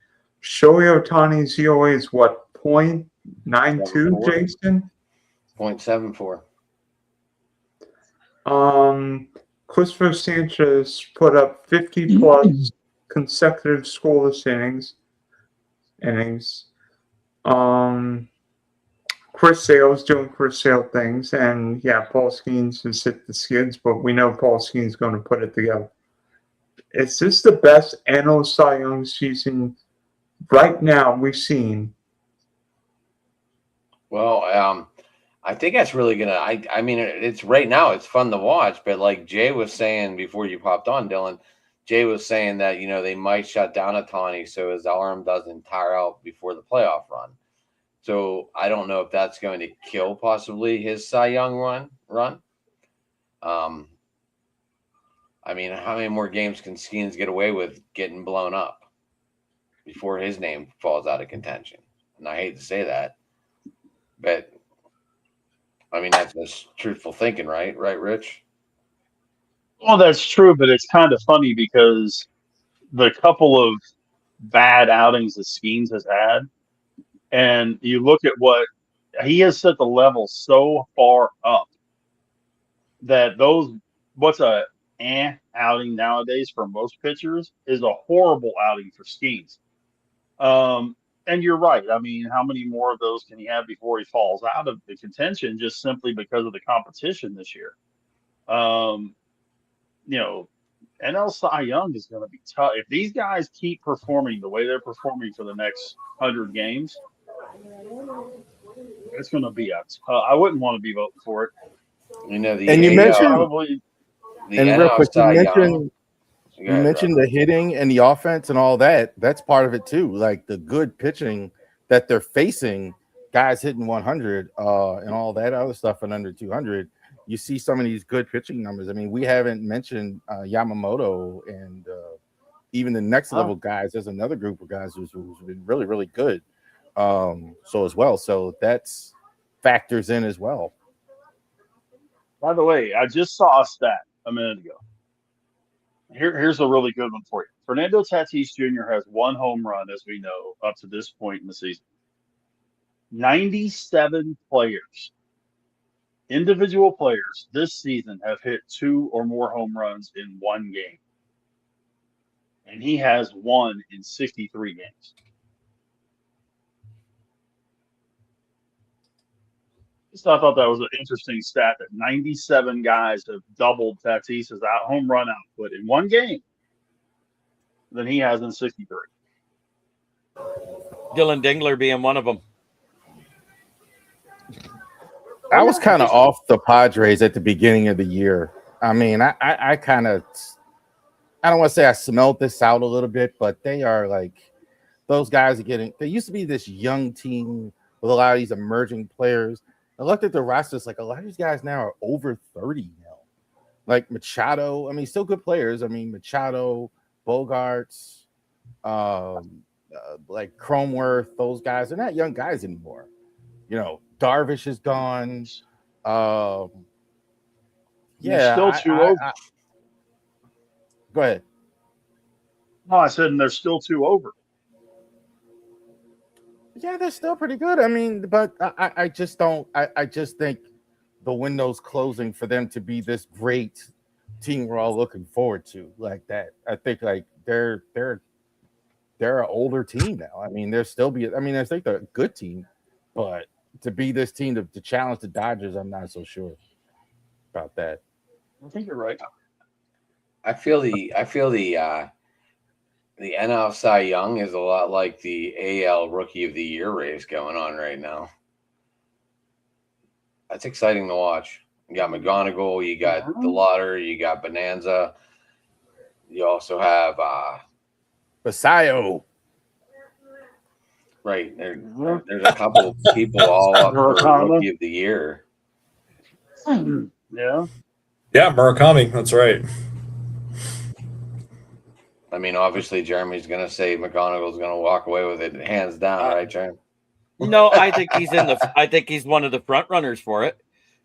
Shohei Ohtani's EOA is what, 0.92, Jason? 0.74. Christopher Sanchez put up 50 plus consecutive scoreless innings. Chris Sale's doing Chris Sale things, and Paul Skeens has hit the skids, but we know Paul Skeens is going to put it together. Is this the best NL Cy Young season right now we've seen? Well, I think that's really gonna. I mean, it's right now. It's fun to watch, but like Jay was saying before you popped on, Dylan, Jay was saying that they might shut down Ohtani so his arm doesn't tire out before the playoff run. So I don't know if that's going to kill possibly his Cy Young run. I mean, how many more games can Skeens get away with getting blown up before his name falls out of contention? And I hate to say that, but I mean, that's just truthful thinking, right? Right, Rich? Well, that's true, but it's kind of funny because the couple of bad outings that Skeens has had, and you look at what he has set the level so far up that what's a outing nowadays for most pitchers is a horrible outing for Skeens. And you're right. I mean, how many more of those can he have before he falls out of the contention just simply because of the competition this year? NL Cy Young is going to be tough. If these guys keep performing the way they're performing for the next 100 games, it's going to be I wouldn't want to be voting for it. You mentioned probably the and real quick, you ahead, mentioned the hitting and the offense and all that. That's part of it too. Like the good pitching that they're facing, guys hitting 100 and all that other stuff and under 200. You see some of these good pitching numbers. I mean, we haven't mentioned Yamamoto and even the next level guys. There's another group of guys who's been really, really good. So as well. So that's factors in as well. By the way, I just saw a stat a minute ago. Here's a really good one for you. Fernando Tatis Jr. has one home run, as we know, up to this point in the season. 97 players, individual players this season have hit 2 or more home runs in one game. And he has one in 63 games. So I thought that was an interesting stat that 97 guys have doubled Tatis's home run output in one game than he has in 63. Dylan Dingler being one of them. I was kind of off the Padres at the beginning of the year. I mean, I kind of, I don't want to say I smelled this out a little bit, but they are like, those guys are getting, there used to be this young team with a lot of these emerging players. I looked at the rosters, like a lot of these guys now are over 30 now. Like Machado, I mean, still good players. I mean, Machado, Bogarts, like Cronenworth, those guys are not young guys anymore. Darvish is gone. Still too over. Go ahead. No, I said, and they're still too over. Yeah, they're still pretty good. I mean, but I just don't. I just think the window's closing for them to be this great team we're all looking forward to like that. I think like they're an older team now. I mean, I think they're a good team, but to be this team to challenge the Dodgers, I'm not so sure about that. I think you're right. I feel the NL Cy Young is a lot like the AL Rookie of the Year race going on right now. That's exciting to watch. You got McGonigal, you got DeLauder, you got Bonanza. You also have Basayo. Right. There's a couple of people all up for Rookie of the Year. Yeah. Yeah, Murakami. That's right. I mean, obviously, Jeremy's going to say McGonigal's going to walk away with it hands down, right, Jeremy? No, I think he's one of the front runners for it.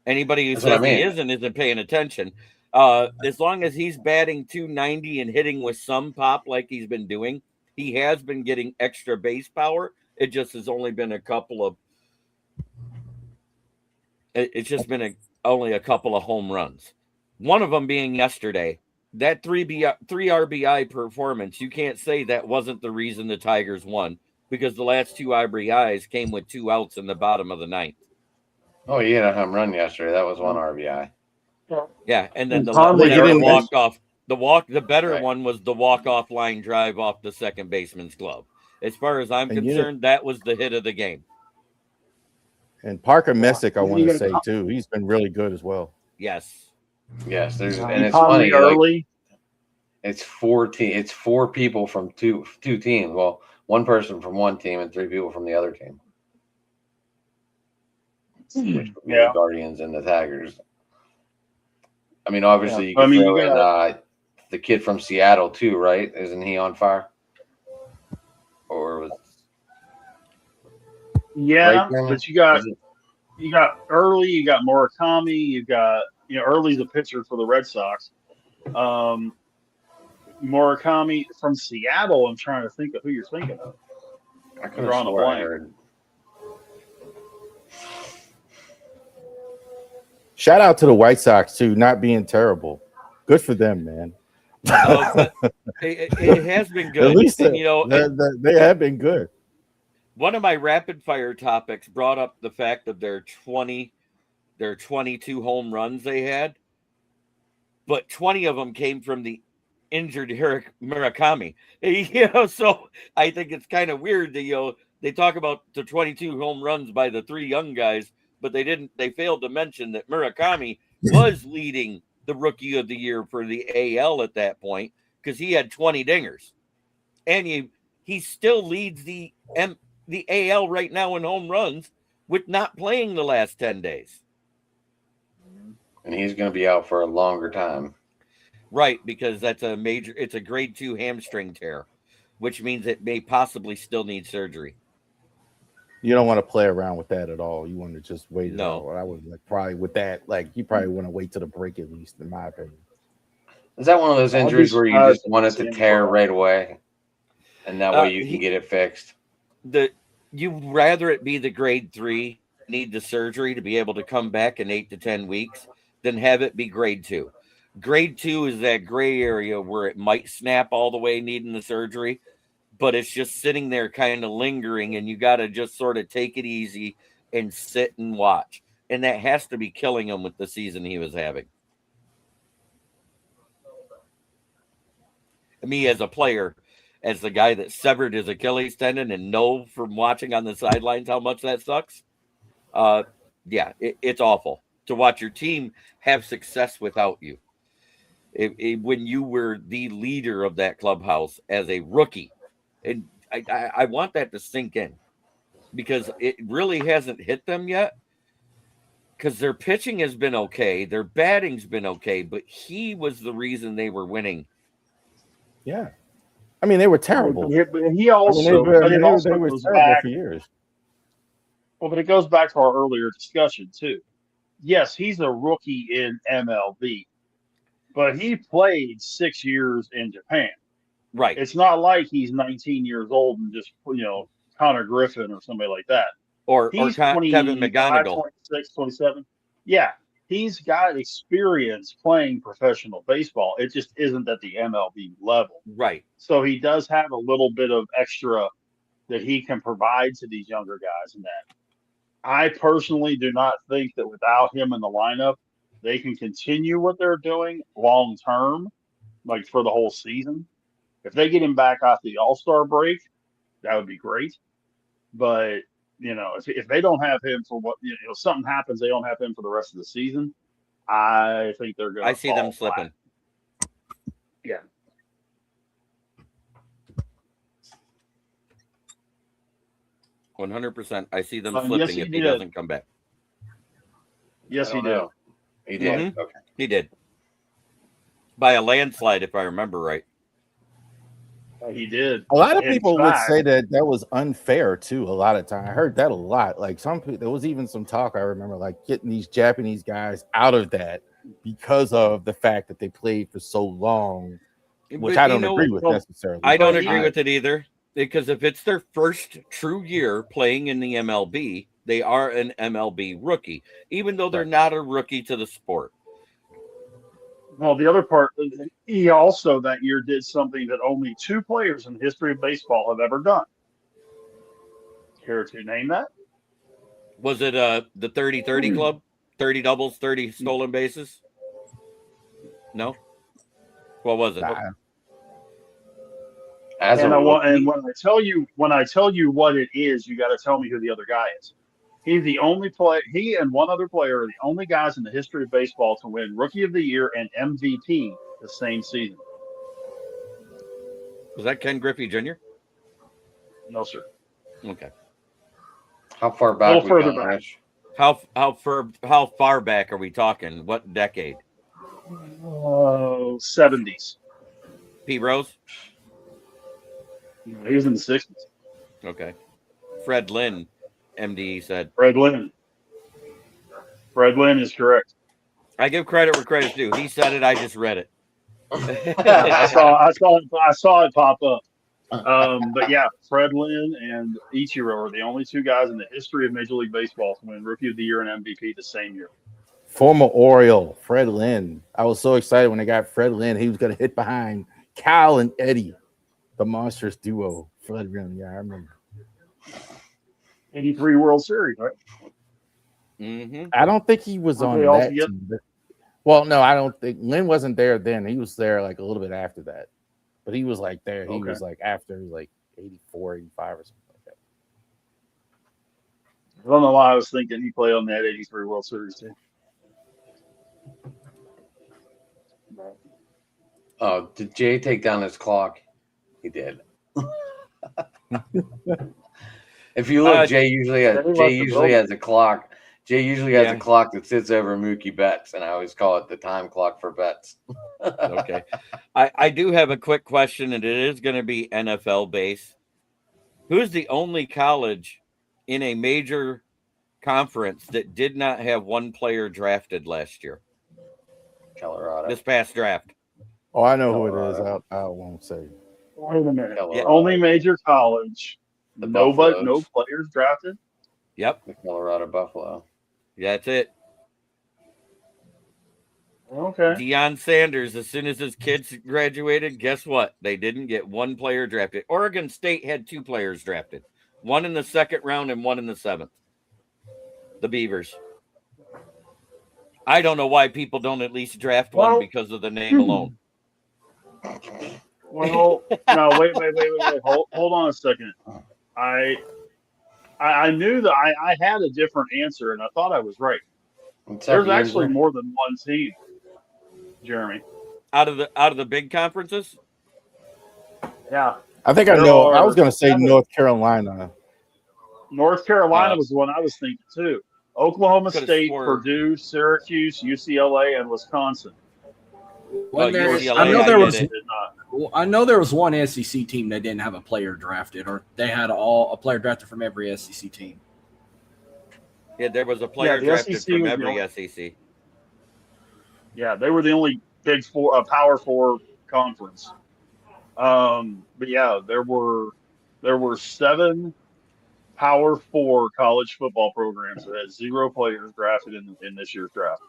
Anybody who says he isn't paying attention. As long as he's batting .290 and hitting with some pop like he's been doing, he has been getting extra base power. It just has only been a couple of. It's just been only a couple of home runs. One of them being yesterday. That 3 RBI performance, you can't say that wasn't the reason the Tigers won, because the last 2 RBIs came with 2 outs in the bottom of the 9th. Oh, he had a home run yesterday. That was 1 RBI. Yeah, and then the walk off. The better one was the walk-off line drive off the second baseman's glove. As far as I'm concerned, that was the hit of the game. And Parker Messick, I And want you to got say too, he's been really good as well. Yes. Yes, and Conley it's funny. early. It's 4 people from two teams. Well, one person from one team and 3 people from the other team. Which would be the Guardians and the Tigers. I mean, obviously, you can throw in the kid from Seattle too, right? Isn't he on fire? Or was but you got Early, you got Murakami, you got Early's a pitcher for the Red Sox. Murakami from Seattle. I'm trying to think of who you're thinking of. I could have sworn I heard. Shout out to the White Sox too, not being terrible. Good for them, man. It has been good. At least And, they have been good. One of my rapid fire topics brought up the fact of their 22 home runs they had, but 20 of them came from the injured Murakami. So I think it's kind of weird that they talk about the 22 home runs by the 3 young guys, but they failed to mention that Murakami was leading the Rookie of the Year for the AL at that point because he had 20 dingers, and he still leads the AL right now in home runs with not playing the last 10 days. And he's going to be out for a longer time. Right, because it's a grade 2 hamstring tear, which means it may possibly still need surgery. You don't want to play around with that at all. You want to just wait. No, I would probably with that. You probably want to wait to the break at least, in my opinion. Is that one of those injuries where you just want it to tear right away, and that way you can get it fixed? You'd rather it be the grade 3, need the surgery to be able to come back in 8 to 10 weeks, than have it be grade 2. Grade 2 is that gray area where it might snap all the way needing the surgery, but it's just sitting there kind of lingering, and you got to just sort of take it easy and sit and watch. And that has to be killing him with the season he was having. Me as a player, as the guy that severed his Achilles tendon and know from watching on the sidelines how much that sucks. It's awful to watch your team have success without you. When you were the leader of that clubhouse as a rookie. And I want that to sink in because it really hasn't hit them yet, because their pitching has been okay. Their batting's been okay, but he was the reason they were winning. Yeah. I mean, they were terrible. He also, they were terrible for years. Well, but it goes back to our earlier discussion too. Yes, he's a rookie in MLB, but he played 6 years in Japan. Right. It's not like he's 19 years old and just, Connor Griffin or somebody like that. Or Kevin McGonigal. 26, 27. Yeah. He's got experience playing professional baseball. It just isn't at the MLB level. Right. So he does have a little bit of extra that he can provide to these younger guys in that. I personally do not think that without him in the lineup, they can continue what they're doing long term, like for the whole season. If they get him back off the All-Star break, that would be great. But, if they don't have him for something happens, they don't have him for the rest of the season, I think they're going to. I see them slipping. Yeah. $100%. I see them slipping if he doesn't come back. Yes, he did. He did. Mm-hmm. Okay. He did. By a landslide, if I remember right. He did. A lot of people would say that was unfair too. A lot of time, I heard that a lot. Like there was even some talk. I remember getting these Japanese guys out of that because of the fact that they played for so long, which I don't agree with necessarily. I don't agree with it either, because if it's their first true year playing in the MLB, they are an MLB rookie, even though they're not a rookie to the sport. Well, the other part, he also that year did something that only 2 players in the history of baseball have ever done. Care to name that? Was it the 30-30 club? 30 doubles, 30 stolen bases? No? What was it? And when I tell you what it is, you got to tell me who the other guy is. He's the only player. He and one other player are the only guys in the history of baseball to win Rookie of the Year and MVP the same season. Was that Ken Griffey Jr.? No, sir. Okay. How far back? Further back. Rich? How far back are we talking? What decade? 70s. Pete Rose? He was in the 60s. Okay. Fred Lynn, MD said. Fred Lynn. Fred Lynn is correct. I give credit where credit's due. He said it. I just read it. I saw it pop up. But yeah, Fred Lynn and Ichiro are the only two guys in the history of Major League Baseball to win Rookie of the Year and MVP the same year. Former Oriole, Fred Lynn. I was so excited when they got Fred Lynn. He was going to hit behind Cal and Eddie, the monstrous duo. Fred Lynn, yeah, I remember. 83 World Series, right? Mm-hmm. I don't think he was on that team. Well, no, I don't think Lynn wasn't there then. He was there like a little bit after that. But he was like there. He was like after like 84, 85 or something like that. I don't know why I was thinking he played on that 83 World Series team. Oh, did Jay take down his clock? He did. If you look, Jay usually has a clock. Jay usually has a clock that sits over Mookie Betts, and I always call it the time clock for Betts. Okay. I do have a quick question, and it is going to be NFL based. Who's the only college in a major conference that did not have one player drafted last year? Colorado. This past draft. Oh, I know who it is. I won't say. Wait a minute. Yeah. Only major college. No players drafted? Yep. The Colorado Buffalo. Yeah, that's it. Okay. Deion Sanders, as soon as his kids graduated, guess what? They didn't get one player drafted. Oregon State had 2 players drafted. One in the 2nd round and one in the 7th. The Beavers. I don't know why people don't at least draft one because of the name alone. Well, no, wait. Hold on a second. I knew that I had a different answer, and I thought I was right. There's actually more than one team, Jeremy. Out of the big conferences? Yeah. I think I know. I was going to say North Carolina. North Carolina was the one I was thinking too. Oklahoma State, Purdue, Syracuse, UCLA, and Wisconsin. I know there was one SEC team that didn't have a player drafted, or they had a player drafted from every SEC team. Yeah, there was a player drafted from every SEC. Yeah, they were the only Big Four, Power Four conference. But yeah, there were 7 Power Four college football programs that had 0 players drafted in this year's draft.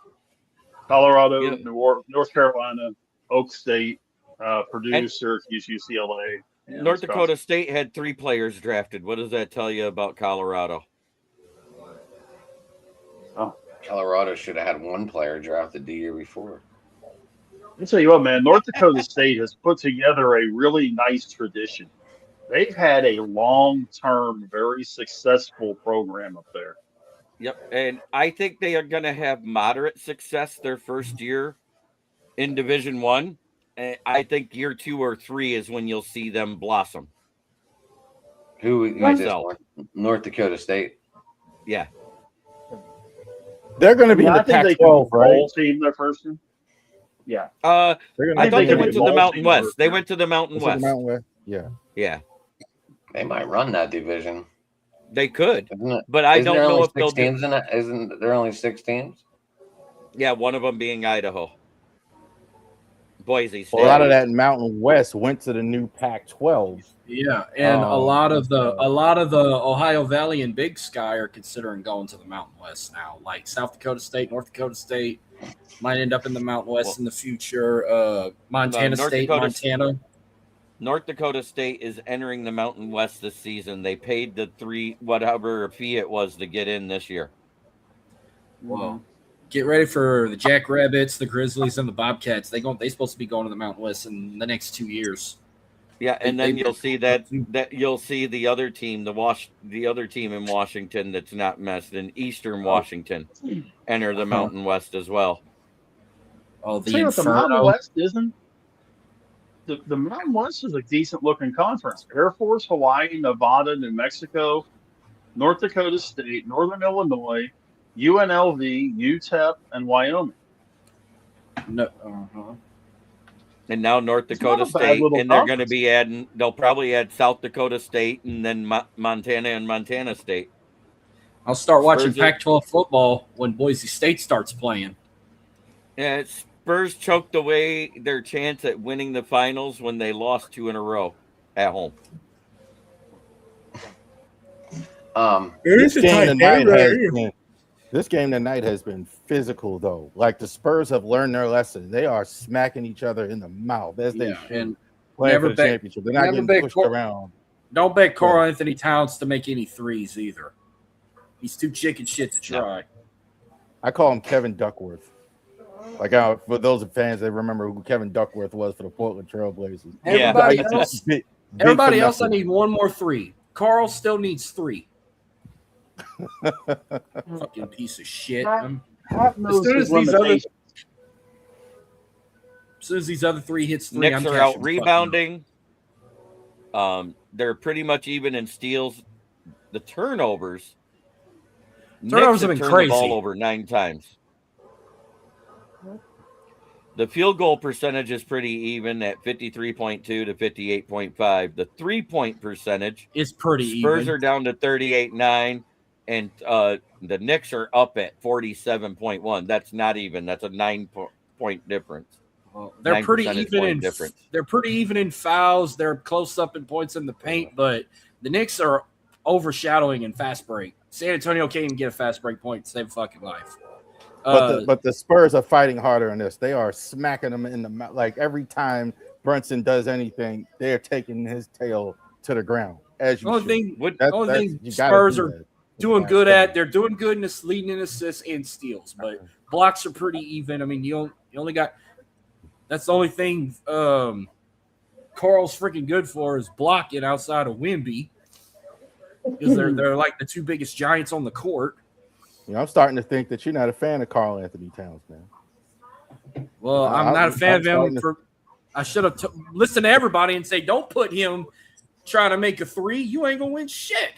Colorado, North Carolina, Oak State, Purdue, Syracuse, UCLA. North Dakota State had 3 players drafted. What does that tell you about Colorado? Oh, Colorado should have had 1 player drafted the year before. I'll tell you what, man. North Dakota State has put together a really nice tradition. They've had a long-term, very successful program up there. Yep, and I think they are going to have moderate success their first year in Division I. And I think year 2 or 3 is when you'll see them blossom. North Dakota State. Yeah. They're going to be in the Pac-12, right? Team their first year? Yeah. I thought they went to the Mountain West. They went to the Mountain West. Yeah. Yeah. They might run that division. They could, but I don't know if they'll do. Isn't there only 6 teams? Yeah, one of them being Idaho. Boise State. Well, a lot of that Mountain West went to the new Pac-12. Yeah, and a lot of the Ohio Valley and Big Sky are considering going to the Mountain West now. Like South Dakota State, North Dakota State might end up in the Mountain West in the future. Montana State, Montana. North Dakota State is entering the Mountain West this season. They paid the whatever fee it was to get in this year. Well, get ready for the Jackrabbits, the Grizzlies, and the Bobcats. They supposed to be going to the Mountain West in the next 2 years. Yeah, and then you'll see that you'll see the other team, the other team in Washington that's not messed in Eastern Washington enter the Mountain West as well. Oh, the The Mountain Inferno. West isn't. The Mountain West is a decent looking conference. Air Force, Hawaii, Nevada, New Mexico, North Dakota State, Northern Illinois, UNLV, UTEP, and Wyoming. No, And now North Dakota State, and they're going to be adding. They'll probably add South Dakota State, and then Montana and Montana State. I'll start watching Pac-12 football when Boise State starts playing. Yeah, Spurs choked away their chance at winning the finals when they lost 2 in a row at home. This game tonight has been physical, though. Like the Spurs have learned their lesson. They are smacking each other in the mouth as they and playing for the championship. They're not getting pushed around. Don't bet Karl Anthony Towns to make any threes either. He's too chicken shit to try. I call him Kevin Duckworth. Like for those fans that remember who Kevin Duckworth was for the Portland Trailblazers. Everybody else, I need one more 3. Karl still needs 3. Fucking piece of shit. As soon as these other 3 hits 3, Knicks are out rebounding. They're pretty much even in steals. The turnovers have been crazy. The ball over 9 times. The field goal percentage is pretty even at 53.2 to 58.5. The 3-point percentage is pretty even. Spurs are down to 38.9, and the Knicks are up at 47.1. That's not even. That's a 9-point difference. Well, they're pretty even they're pretty even in fouls. They're close up in points in the paint, but the Knicks are overshadowing in fast break. San Antonio can't even get a fast break point to save fucking life. But the Spurs are fighting harder in this. They are smacking them in the mouth. Like every time Brunson does anything, they're taking his tail to the ground. As you only thing Spurs are doing good at, they're doing good in this leading in assists and steals, but blocks are pretty even. I mean, you only got that's the only thing Karl's freaking good for is blocking outside of Wemby. Because they're like the 2 biggest giants on the court. You know, I'm starting to think that you're not a fan of Karl Anthony Towns, man. Well, I'm not a fan of him. I should have listened to everybody and say, don't put him trying to make a 3. You ain't gonna win shit.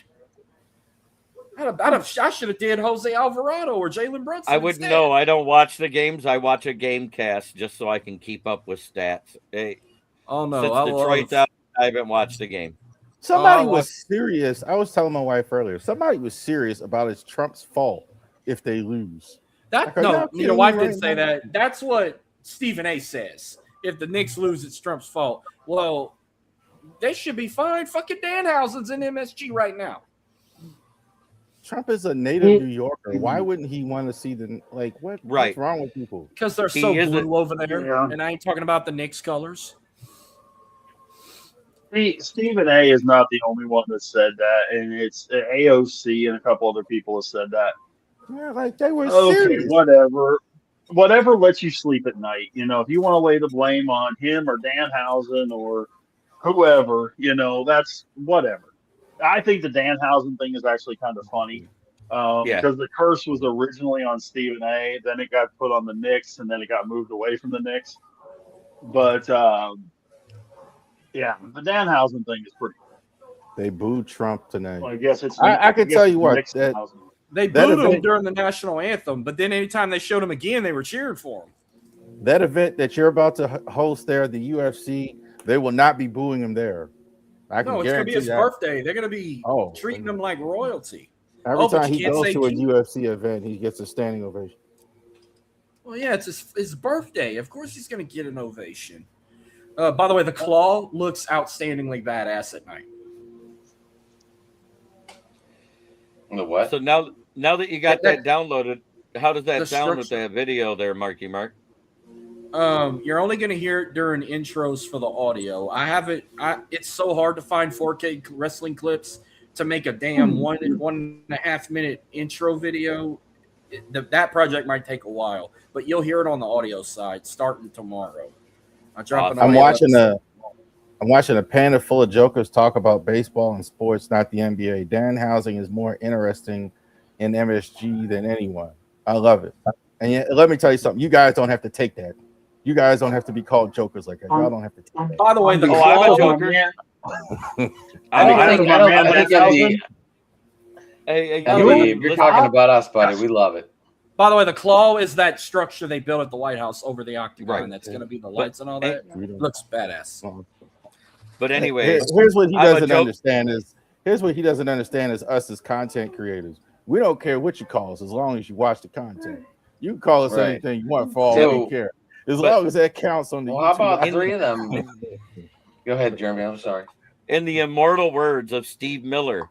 I should have did Jose Alvarado or Jalen Brunson. I wouldn't know. I don't watch the games. I watch a game cast just so I can keep up with stats. Hey, oh no, since Detroit's out, I haven't watched the game. Somebody was serious. I was telling my wife earlier. Somebody was serious about it's Trump's fault if they lose. Your wife didn't say that. That's what Stephen A. says. If the Knicks lose, it's Trump's fault. Well, they should be fine. Fucking Danhausen's in MSG right now. Trump is a native New Yorker. Why wouldn't he want to see what's wrong with people? Because they're so blue over there. And I ain't talking about the Knicks colors. Stephen A. is not the only one that said that, and it's AOC and a couple other people have said that. Yeah, like they were serious. Whatever lets you sleep at night. You know, if you want to lay the blame on him or Danhausen or whoever, you know, that's whatever. I think the Danhausen thing is actually kind of funny because the curse was originally on Stephen A. Then it got put on the Knicks, and then it got moved away from the Knicks. But yeah, the Danhausen thing is pretty. They booed Trump tonight. Well, I guess it's. I can tell you what. They booed him during the national anthem, but then anytime they showed him again, they were cheering for him. That event that you're about to host there, the UFC, they will not be booing him there. It's going to be his birthday. They're going to be treating him like royalty. Every time he goes to a UFC event, he gets a standing ovation. Well, yeah, it's his birthday. Of course he's going to get an ovation. By the way, the claw looks outstandingly badass at night. The what? So now that you got that downloaded, how does that sound with that video there, Marky Mark? You're only going to hear it during intros for the audio. It's so hard to find 4K wrestling clips to make a damn 1.5 minute intro video. That project might take a while, but you'll hear it on the audio side starting tomorrow. I'm I'm watching a panel full of jokers talk about baseball and sports, not the NBA. Danhausen is more interesting in MSG than anyone. I love it. And yet, let me tell you something. You guys don't have to take that. You guys don't have to be called jokers like that. Y'all don't have to take that. By the way, the I'm a claw, joker. I think you're talking about us, buddy. We love it. by the way, the claw is that structure they built at the White House over the octagon. Right. That's going to be the lights and all that. Looks badass. But anyway, here's what he doesn't understand is us as content creators. We don't care what you call us as long as you watch the content. You can call us anything you want for all we care. As long as that counts on the YouTube. How about 3 of them? Go ahead, Jeremy. I'm sorry. In the immortal words of Steve Miller,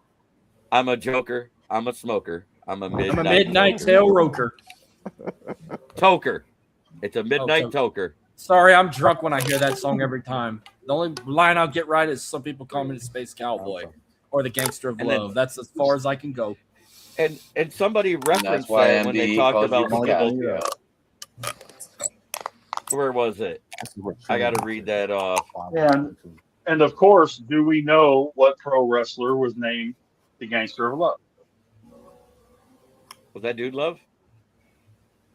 I'm a joker, I'm a smoker, I'm a midnight tail roker. Toker. It's a midnight toker. Sorry, I'm drunk when I hear that song every time. The only line I'll get right is some people call me the Space Cowboy or the Gangster of Love. That's as far as I can go. And somebody referenced that when they talked about where was it? I got to read that off. And of course, do we know what pro wrestler was named the Gangster of Love? Was that Dude Love?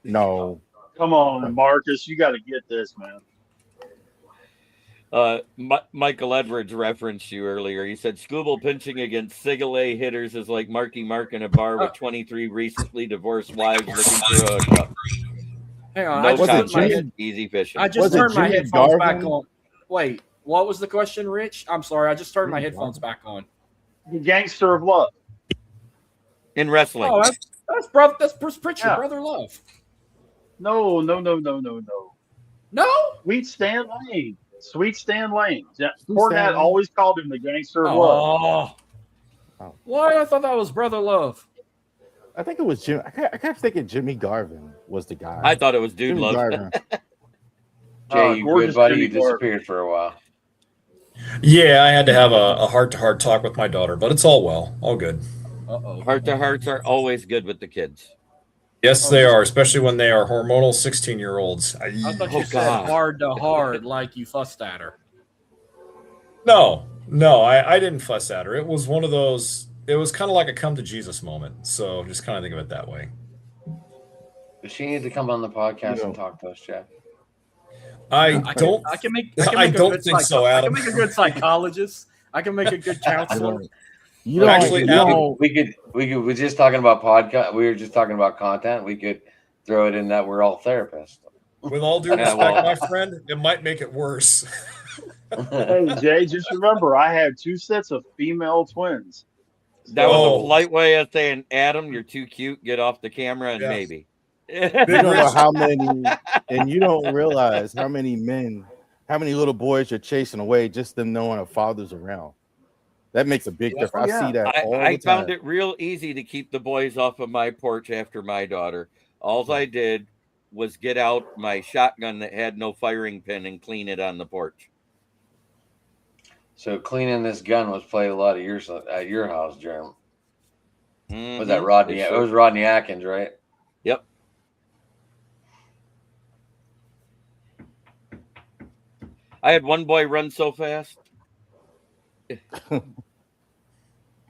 No. Come on, Marcus, you got to get this, man. Michael Edwards referenced you earlier. He said Scooble pinching against Sigale hitters is like Marky Mark in a bar with 23 recently divorced wives looking for a cup. Hang on, easy fishing. I just turned my headphones back on. Wait, what was the question, Rich? I'm sorry, I just turned my headphones back on. The Gangster of Love in wrestling. Oh, that's Bruce Pritchard, Brother Love. No. Sweet Stan Lane. Cornette always called him the Gangster of Love. Why? I thought that was Brother Love. I think it was Jim. I kept thinking Jimmy Garvin was the guy. I thought it was Dude Love. Jay, you good buddy? You disappeared for a while. Yeah, I had to have a heart-to-heart talk with my daughter, but it's all well, all good. Heart-to-hearts are always good with the kids. Yes, they are, especially when they are hormonal 16-year-olds. I thought you said hard, like you fussed at her. No, I didn't fuss at her. It was one of those. It was kind of like a come to Jesus moment. So just kind of think of it that way. Does she need to come on the podcast and talk to us, Jeff? I don't think so, Adam. I can make a good psychologist. I can make a good counselor. We're just talking about podcast. We were just talking about content. We could throw it in that we're all therapists. With all due respect, my friend, it might make it worse. Hey, Jay, just remember, I had 2 sets of female twins. That was a polite way of saying, Adam, you're too cute. Get off the camera and maybe. You don't know how many, and you don't realize how many little boys you're chasing away just them knowing a father's around. That makes a big difference. I see that all the time. I found it real easy to keep the boys off of my porch after my daughter. All I did was get out my shotgun that had no firing pin and clean it on the porch. So cleaning this gun was played a lot of years at your house, Jeremy. Mm-hmm. Was that Rodney? It was Rodney Atkins, right? Yep. I had one boy run so fast.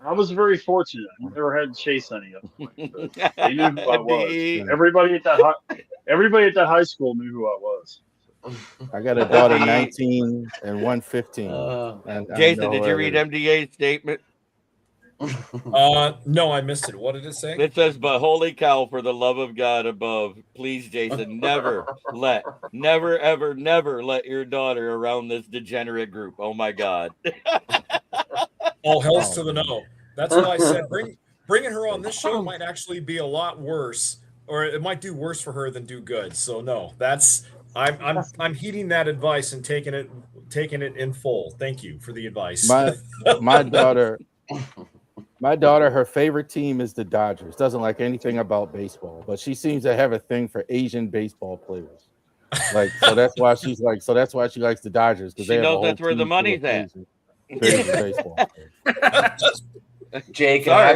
I was very fortunate. I never had to chase any of them. They knew who I was. Everybody at that high school knew who I was. I got a daughter 19 and one 15. Jason, did you read MDA's statement? No, I missed it. What did it say? It says, but holy cow, for the love of God above, please, Jason, never ever let your daughter around this degenerate group. Oh my God. All hell's to the no. That's why I said bringing her on this show might actually be a lot worse, or it might do worse for her than do good. So no, I'm heeding that advice and taking it in full. Thank you for the advice. My daughter, her favorite team is the Dodgers. Doesn't like anything about baseball, but she seems to have a thing for Asian baseball players. So that's why she likes the Dodgers, because she knows that's where the money's at. Jay, can I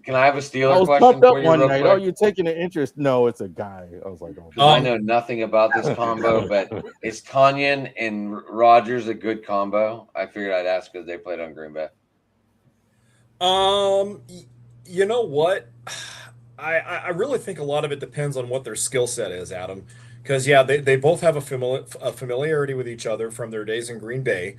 Can I have a I Steeler was question pumped up for you one real night. quick? Oh, you're taking an interest? No, it's a guy. I was like, oh, I know nothing about this combo, but is Tanyan and Rogers a good combo? I figured I'd ask because they played on Green Bay. You know what? I really think a lot of it depends on what their skill set is, Adam. Because yeah, they both have a familiarity with each other from their days in Green Bay.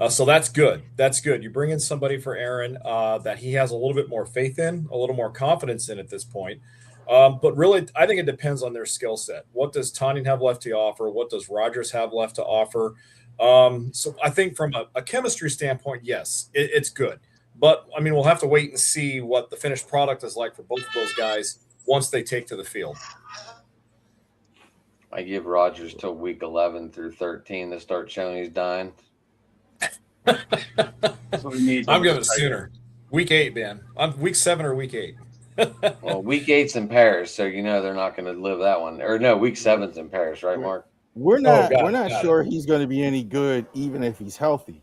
So that's good. That's good. You bring in somebody for Aaron that he has a little bit more faith in, a little more confidence in at this point. But really, I think it depends on their skill set. What does Tanyan have left to offer? What does Rogers have left to offer? So I think from a chemistry standpoint, yes, it's good. But I mean, we'll have to wait and see what the finished product is like for both of those guys once they take to the field. I give Rogers till week 11 through 13 to start showing he's dying. So he needs I'm giving it sooner. Week 8, man. I'm week 7 or week 8. Well, week 8's in Paris, so you know they're not going to live that one. Or no, week 7's in Paris, right, Mark? We're not got sure he's going to be any good, even if he's healthy.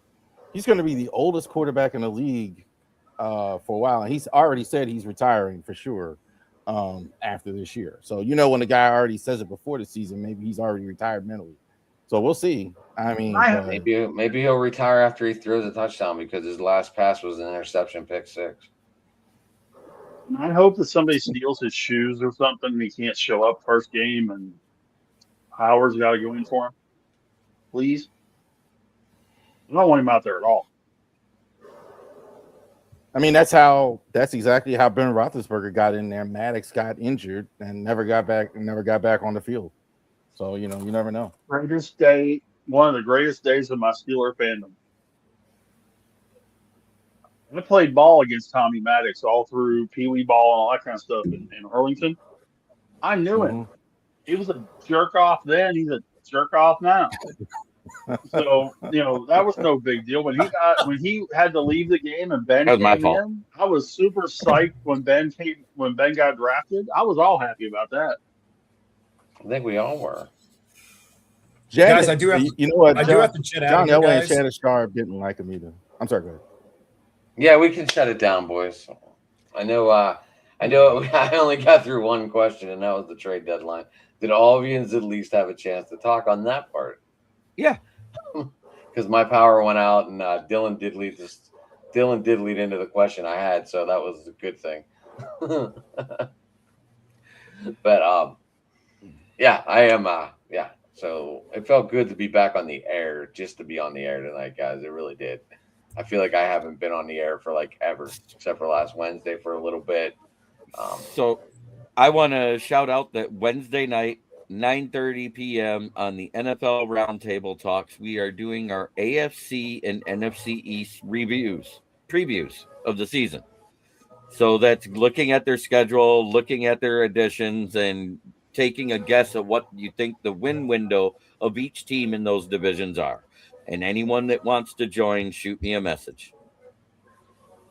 He's going to be the oldest quarterback in the league for a while, and he's already said he's retiring for sure after this year. So you know, when the guy already says it before the season, maybe he's already retired mentally. So we'll see. I mean, maybe he'll retire after he throws a touchdown because his last pass was an interception, pick 6. I hope that somebody steals his shoes or something and he can't show up first game and Howard's got to go in for him. Please. I don't want him out there at all. I mean, that's exactly how Ben Roethlisberger got in there. Maddox got injured and never got back on the field. So, you know, you never know. Greatest day, one of the greatest days of my Steeler fandom. I played ball against Tommy Maddox all through Pee Wee ball and all that kind of stuff in Arlington. I knew him. He was a jerk off then. He's a jerk off now. So, you know, that was no big deal. When he had to leave the game and Ben came in, I was super psyched when Ben got drafted. I was all happy about that. I think we all were. Guys, I do have to jet out. John Elway and Shannon Sharp didn't like him either. I'm sorry, go ahead. Yeah, we can shut it down, boys. I know I only got through one question, and that was the trade deadline. Did all of you at least have a chance to talk on that part? Yeah. Because my power went out, and Dylan did lead into the question I had, so that was a good thing. But yeah, I am. Yeah, so it felt good to be back on the air, just to be on the air tonight, guys. It really did. I feel like I haven't been on the air for like ever, except for last Wednesday for a little bit. So I want to shout out that Wednesday night, 9:30 p.m. on the NFL Roundtable Talks, we are doing our AFC and NFC East previews of the season. So that's looking at their schedule, looking at their additions, and taking a guess at what you think the win window of each team in those divisions are. And anyone that wants to join, shoot me a message.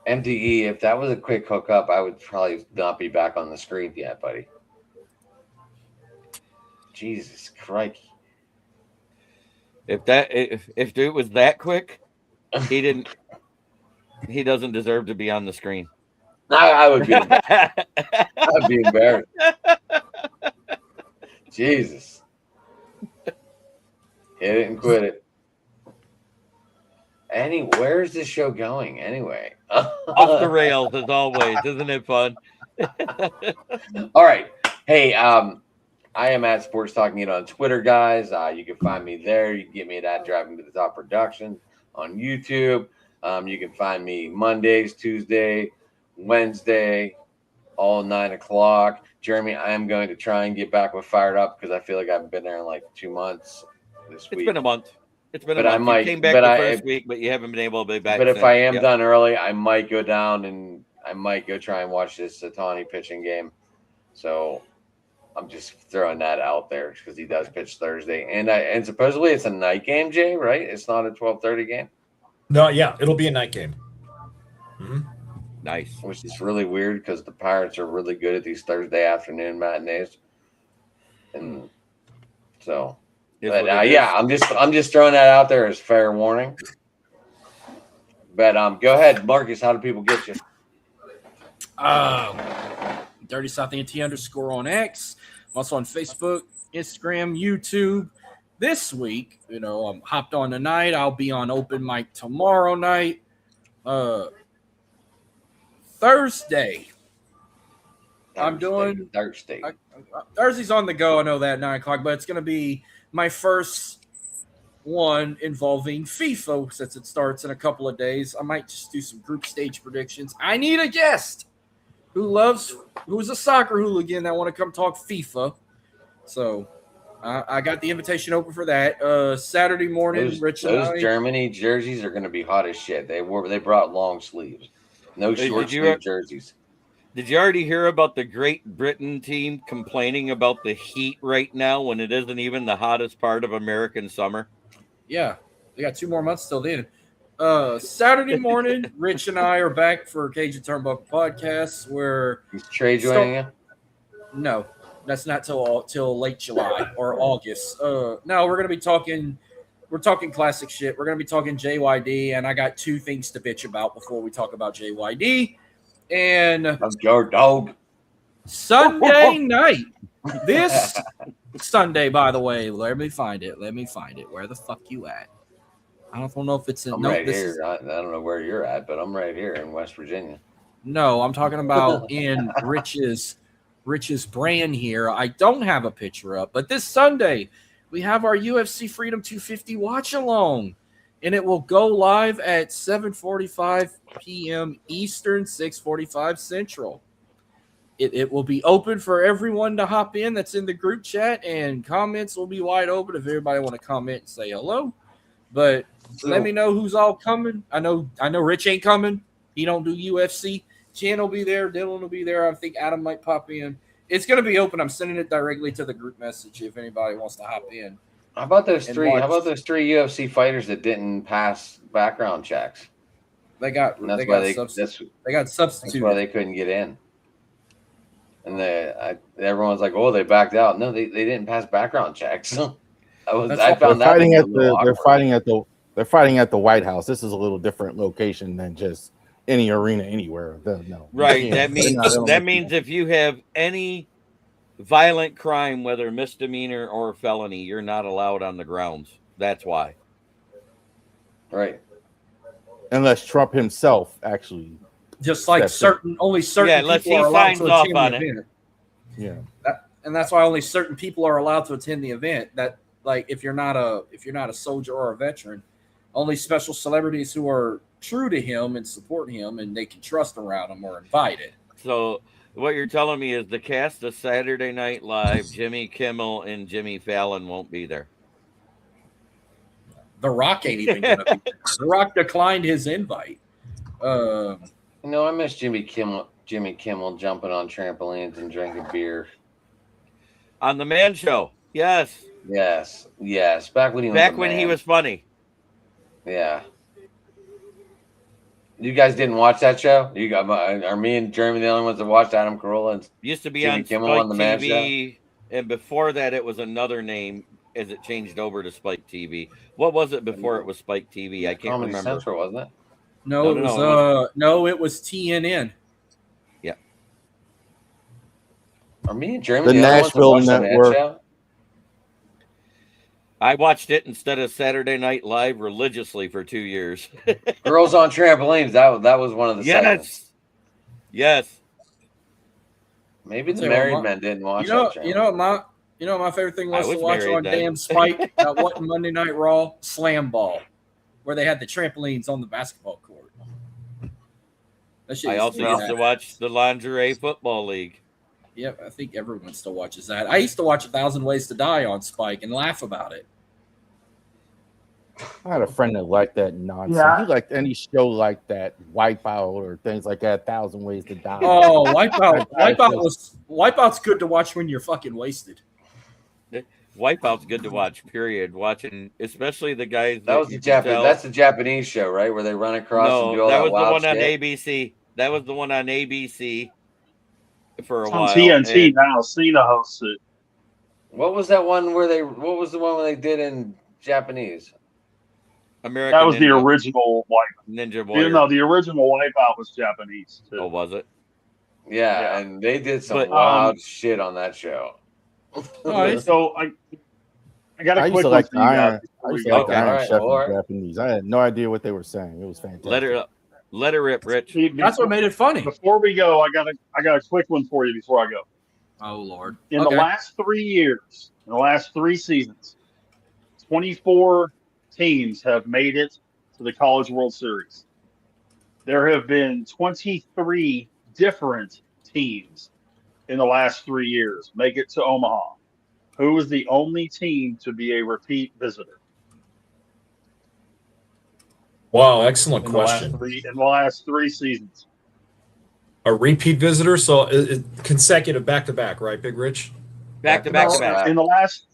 MDE, if that was a quick hookup, I would probably not be back on the screen yet, buddy. Jesus Christ. If it was that quick, he doesn't deserve to be on the screen. I would be I'd be embarrassed. Jesus. Hit it and quit it. Where is this show going anyway? Off the rails as always. Isn't it fun? All right. Hey, I am at Sports Talking It on Twitter, guys. You can find me there. You can get me at Driving to the Top Productions on YouTube. You can find me Mondays, Tuesday, Wednesday, all 9 o'clock. Jeremy, I am going to try and get back with Fired Up because I feel like I've been there in like 2 months this week. It's been a month. You came back the first week, but you haven't been able to be back. But if I am done early, I might go down and I might go try and watch this Satani pitching game. So I'm just throwing that out there because he does pitch Thursday, and supposedly it's a night game, Jay. Right? It's not a 12:30 game. No, yeah, it'll be a night game. Mm-hmm. Nice. Which is really weird because the Pirates are really good at these Thursday afternoon matinees, and so. But yeah, I'm just throwing that out there as fair warning. But go ahead, Marcus. How do people get you? Dirty South NT _ on X. I'm also on Facebook, Instagram, YouTube. This week, I'm hopped on tonight. I'll be on open mic tomorrow night. Thursday. I'm doing Thursday. Thursday's on the go. I know that 9 o'clock, but it's going to be my first one involving FIFA since it starts in a couple of days. I might just do some group stage predictions. I need a guest who's a soccer hooligan that want to come talk FIFA. So I got the invitation open for that. Saturday morning, those Germany jerseys are going to be hot as shit. They brought long sleeves, no short sleeve jerseys. Did you already hear about the Great Britain team complaining about the heat right now when it isn't even the hottest part of American summer? Yeah, they got 2 more months till then. Saturday morning, Rich and I are back for Cajun Turnbuckle Podcast. Where is Trey joining you? No, that's not till late July or August. No, we're gonna be talking. We're talking classic shit. We're gonna be talking JYD, and I got 2 things to bitch about before we talk about JYD. And that's your dog. Sunday night. This Sunday, by the way, let me find it. Where the fuck you at? I don't know if it's in. I'm right here. I don't know where you're at, but I'm right here in West Virginia. No, I'm talking about in Rich's brand here. I don't have a picture up, but this Sunday we have our UFC Freedom 250 watch along, and it will go live at 7:45 p.m. Eastern, 6:45 Central. It will be open for everyone to hop in that's in the group chat, and comments will be wide open if everybody want to comment and say hello. But let me know who's all coming. I know Rich ain't coming. He don't do UFC. Jan will be there. Dylan will be there. I think Adam might pop in. It's going to be open. I'm sending it directly to the group message if anybody wants to hop in. How about those 3? How about those 3 UFC fighters that didn't pass background checks? They got substituted. That's why they couldn't get in. And everyone's like, "Oh, they backed out." No, they didn't pass background checks. They're fighting at the White House. This is a little different location than just any arena anywhere. No, right. That means if you have any violent crime, whether misdemeanor or felony, you're not allowed on the grounds. That's why. Right. Unless Trump himself actually. Just like only certain people are allowed to attend the event. Yeah. And that's why only certain people are allowed to attend the event. That, like, if you're not a soldier or a veteran, only special celebrities who are true to him and support him and they can trust around him are invited. So what you're telling me is the cast of Saturday Night Live, Jimmy Kimmel and Jimmy Fallon won't be there. The Rock ain't even gonna be there. The Rock declined his invite. I miss Jimmy Kimmel jumping on trampolines and drinking beer. On the Man Show. Yes. Back when he was funny. Yeah. You guys didn't watch that show? Are me and Jeremy the only ones that watched Adam Carolla and used to be Jimmy on Kimmel Spike on the Man TV, Show? And before that it was another name as it changed over to Spike TV. What was it before it was Spike TV? I can't Comedy remember. Central, wasn't it? No, it was TNN. Yeah. Are me and Jeremy the Nashville Network? I watched it instead of Saturday Night Live religiously for 2 years. Girls on Trampolines. That was one of the segments. Yes. Maybe the married men didn't watch that. You know what my favorite thing was to watch on damn Spike what Monday Night Raw? Slam Ball, where they had the trampolines on the basketball court. I also used to watch the Lingerie Football League. Yep, I think everyone still watches that. I used to watch 1,000 Ways to Die on Spike and laugh about it. I had a friend that liked that nonsense. Yeah. He liked any show like that, Wipeout or things like that, 1,000 Ways to Die. Oh, Wipeout's good to watch when you're fucking wasted. Wipeout's good to watch, period. Watching, especially the guys. That's the Japanese show, right? Where they run across and do all that was the one shit. on ABC. That was the one on ABC for a while. On TNT now, Cena hosts it. What was that one where they did in Japanese? American That was Ninja. the original Wipeout. Ninja Warrior. No, the original Wipeout was Japanese too. Oh, was it? Yeah, and they did some But, wild shit on that show. So I got I a used quick to one like for the you Iron. guys. I used to go. like the Okay, Iron all right, Chef all in right. Japanese. I had no idea what they were saying. It was fantastic. Let her rip, Rich. See, That's what made it funny. Before we go, I got a quick one for you before I go. Oh Lord! In the last 3 years, in the last 3 seasons, 24 teams have made it to the College World Series. There have been 23 different teams in the last 3 years make it to Omaha. Who was the only team to be a repeat visitor? Wow, excellent in question. The last three seasons. A repeat visitor, so consecutive back to back, right, Big Rich? Back to back. In the last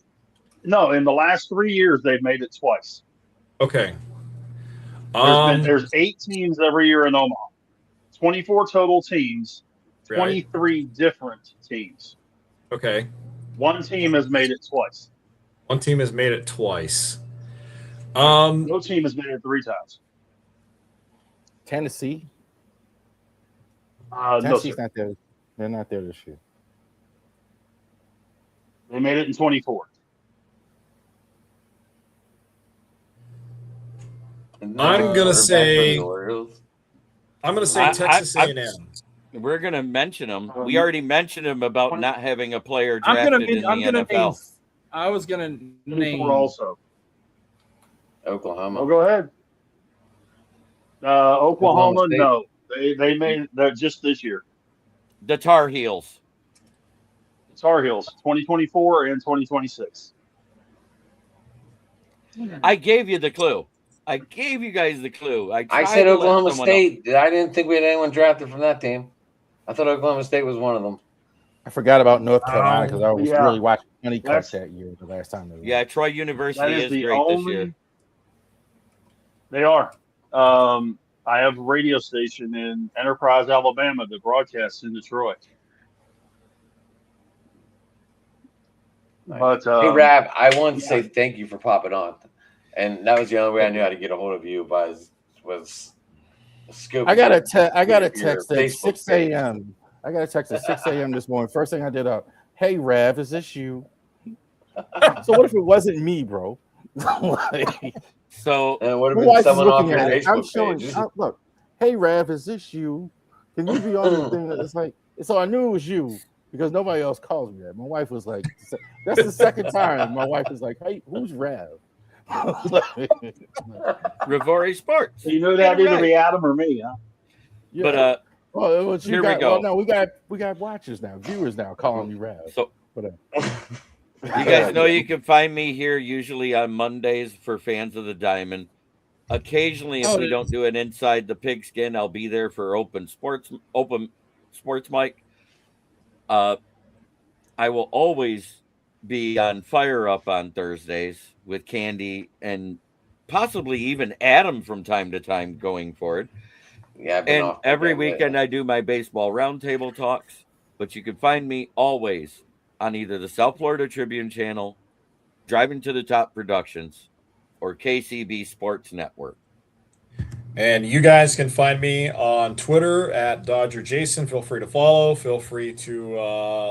3 years, they've made it twice. Okay. There's 8 teams every year in Omaha, 24 total teams, 23 different teams. Okay. One team has made it twice. One team has made it twice. No team has made it 3 times. Tennessee. Tennessee's not there. They're not there this year. They made it in 24. I'm gonna say Texas A&M. We're gonna mention them. We already mentioned them about not having a player drafted in the NFL. I was gonna name also Oklahoma. Oh, go ahead. Oklahoma, no. They made that just this year. The Tar Heels. Tar Heels, 2024 and 2026. I gave you the clue. I gave you guys the clue. I said Oklahoma State. I didn't think we had anyone drafted from that team. I thought Oklahoma State was one of them. I forgot about North Carolina because I was really watching Honeycutt that year, the last time. Troy University is great this year. They are. I have a radio station in Enterprise, Alabama that broadcasts in Detroit. But hey, Rav, I wanted to say thank you for popping on, and that was the only way I knew how to get a hold of you. Was scope. I got a text at 6 a.m. I got a text at 6 a.m. this morning. First thing I did up, hey Rav, is this you? So what if it wasn't me, bro? So and what if it's someone off your Facebook page? Look, hey Rav, is this you? Can you be on the thing? It's like, so I knew it was you because nobody else calls me that. My wife was like, that's the second time. My wife was like, hey, who's Rav? Rivari Sports. So you know that either be Adam or me, huh? Yeah. But here we go. Well, no, we got watchers now, viewers now calling me Rav. So you guys know you can find me here usually on Mondays for Fans of the Diamond. Occasionally, if we don't do an Inside the Pigskin, I'll be there for open sports mic. I will always be on Fire Up on Thursdays with Candy and possibly even Adam from time to time going forward. Yeah, and every weekend I do my baseball roundtable talks, but you can find me always on either the South Florida Tribune channel, Driving to the Top Productions, or KCB Sports Network. And you guys can find me on Twitter at Dodger Jason. Feel free to follow. Feel free to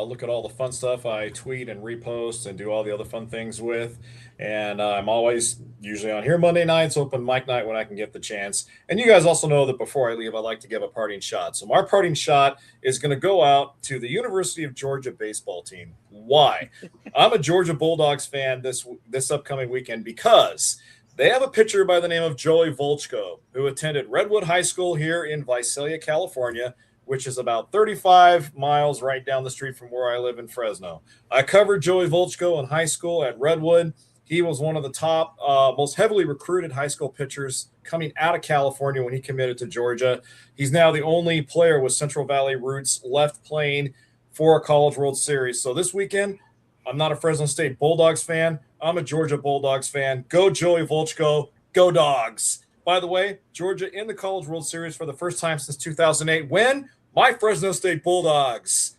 look at all the fun stuff I tweet and repost and do all the other fun things with. And I'm always usually on here Monday nights, open mic night when I can get the chance. And you guys also know that before I leave, I like to give a parting shot. So my parting shot is going to go out to the University of Georgia baseball team. Why? I'm a Georgia Bulldogs fan this upcoming weekend because they have a pitcher by the name of Joey Volchko, who attended Redwood High School here in Visalia, California, which is about 35 miles right down the street from where I live in Fresno. I covered Joey Volchko in high school at Redwood. He was one of the top, most heavily recruited high school pitchers coming out of California when he committed to Georgia. He's now the only player with Central Valley roots left playing for a College World Series. So this weekend, I'm not a Fresno State Bulldogs fan. I'm a Georgia Bulldogs fan. Go Joey Volchko. Go Dogs. By the way, Georgia in the College World Series for the first time since 2008 when my Fresno State Bulldogs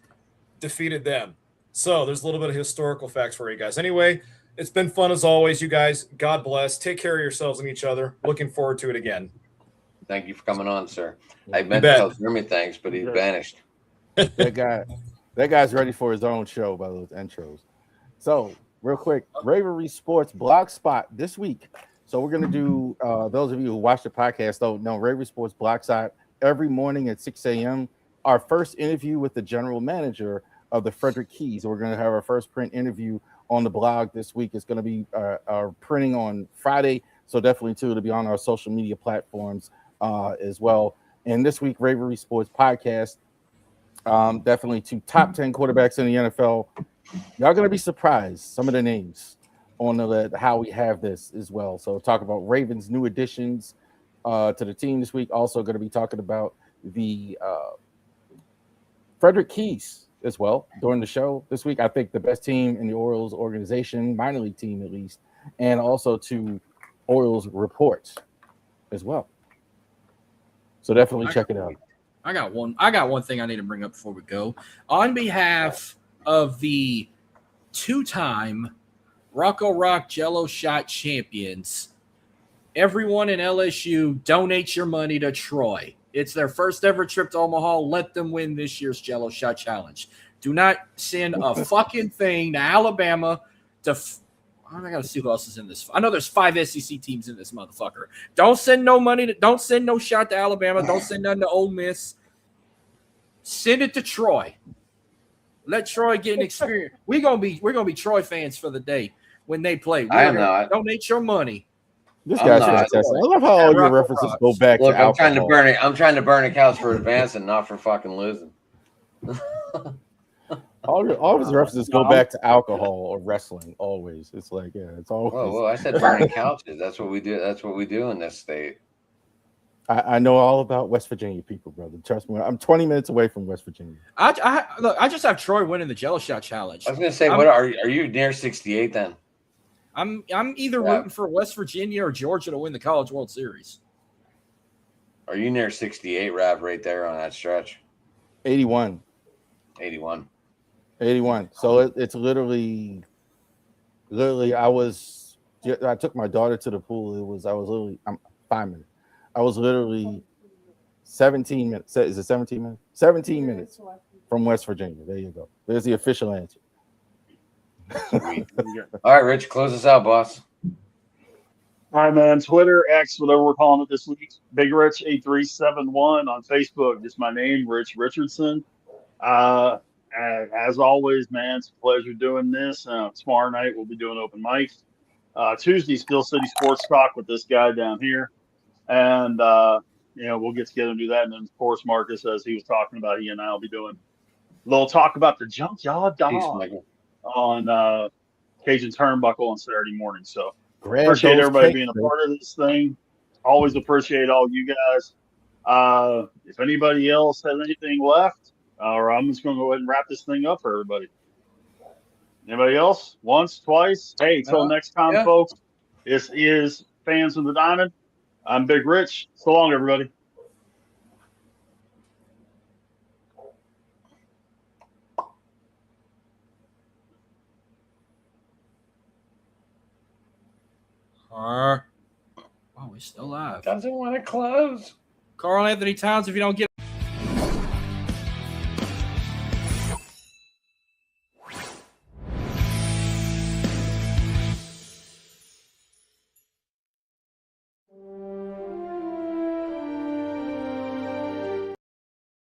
defeated them. So there's a little bit of historical facts for you guys. Anyway, it's been fun as always, you guys. God bless. Take care of yourselves and each other. Looking forward to it again. Thank you for coming on, sir. I meant to tell Jeremy thanks, but he's vanished. That guy's ready for his own show by those intros. So, real quick, Ravery Sports Blog Spot this week. So we're gonna do those of you who watch the podcast don't know Ravery Sports Blog Spot every morning at 6 a.m. Our first interview with the general manager of the Frederick Keys. We're gonna have our first print interview on the blog this week. It's gonna be printing on Friday, so definitely too to be on our social media platforms as well. And this week, Ravery Sports Podcast. Definitely 2 top 10 quarterbacks in the NFL. Y'all gonna be surprised some of the names on how we have this as well. So talk about Ravens' new additions to the team this week. Also going to be talking about the Frederick Keys as well during the show this week. I think the best team in the Orioles organization, minor league team at least, and also to Orioles reports as well. So definitely check it out. I got one thing I need to bring up before we go. On behalf of the 2-time Rocco Rock Jello Shot champions, everyone in LSU, donate your money to Troy. It's their first ever trip to Omaha. Let them win this year's Jello Shot Challenge. Do not send a fucking thing to Alabama I gotta see who else is in this. I know there's 5 SEC teams in this motherfucker. Don't send no money. Don't send no shot to Alabama. Don't send nothing to Ole Miss. Send it to Troy. Let Troy get an experience. We're gonna be Troy fans for the day when they play. I am not. Donate your money. This guy's fantastic. I love how all your references go back to alcohol. I'm trying to burn accounts for advancing, not for fucking losing. All his references go back to alcohol or wrestling. Always, it's like it's always. Well, I said burning couches. That's what we do. That's what we do in this state. I know all about West Virginia people, brother. Trust me. I'm 20 minutes away from West Virginia. I just have Troy winning the Jello Shot Challenge. I was gonna say, what are you near 68 then? I'm either rooting for West Virginia or Georgia to win the College World Series. Are you near 68, Rav, right there on that stretch? 81. 81. 81. So it's literally I took my daughter to the pool. I'm 5 minutes. I was literally 17 minutes. Is it 17 minutes? 17 minutes from West Virginia. There you go. There's the official answer. All right, Rich, close us out, boss. All right, man. Twitter, X, whatever we're calling it this week. Big Rich 8371 on Facebook. Just my name, Rich Richardson. As always, man, it's a pleasure doing this. Tomorrow night we'll be doing open mics. Tuesday, Steel City Sports Talk with this guy down here, and we'll get together and do that. And then, of course, Marcus, as he was talking about, he and I will be doing a little talk about the Junkyard Dog on Cajun Turnbuckle on Saturday morning. So appreciate everybody being a part of this thing. Always appreciate all you guys. If anybody else has anything left, or I'm just going to go ahead and wrap this thing up for everybody. Anybody else? Once, twice? Hey, till next time, folks. This is Fans of the Diamond. I'm Big Rich. So long, everybody. Wow, we're still live. Doesn't want to close. Carl Anthony Towns, if you don't get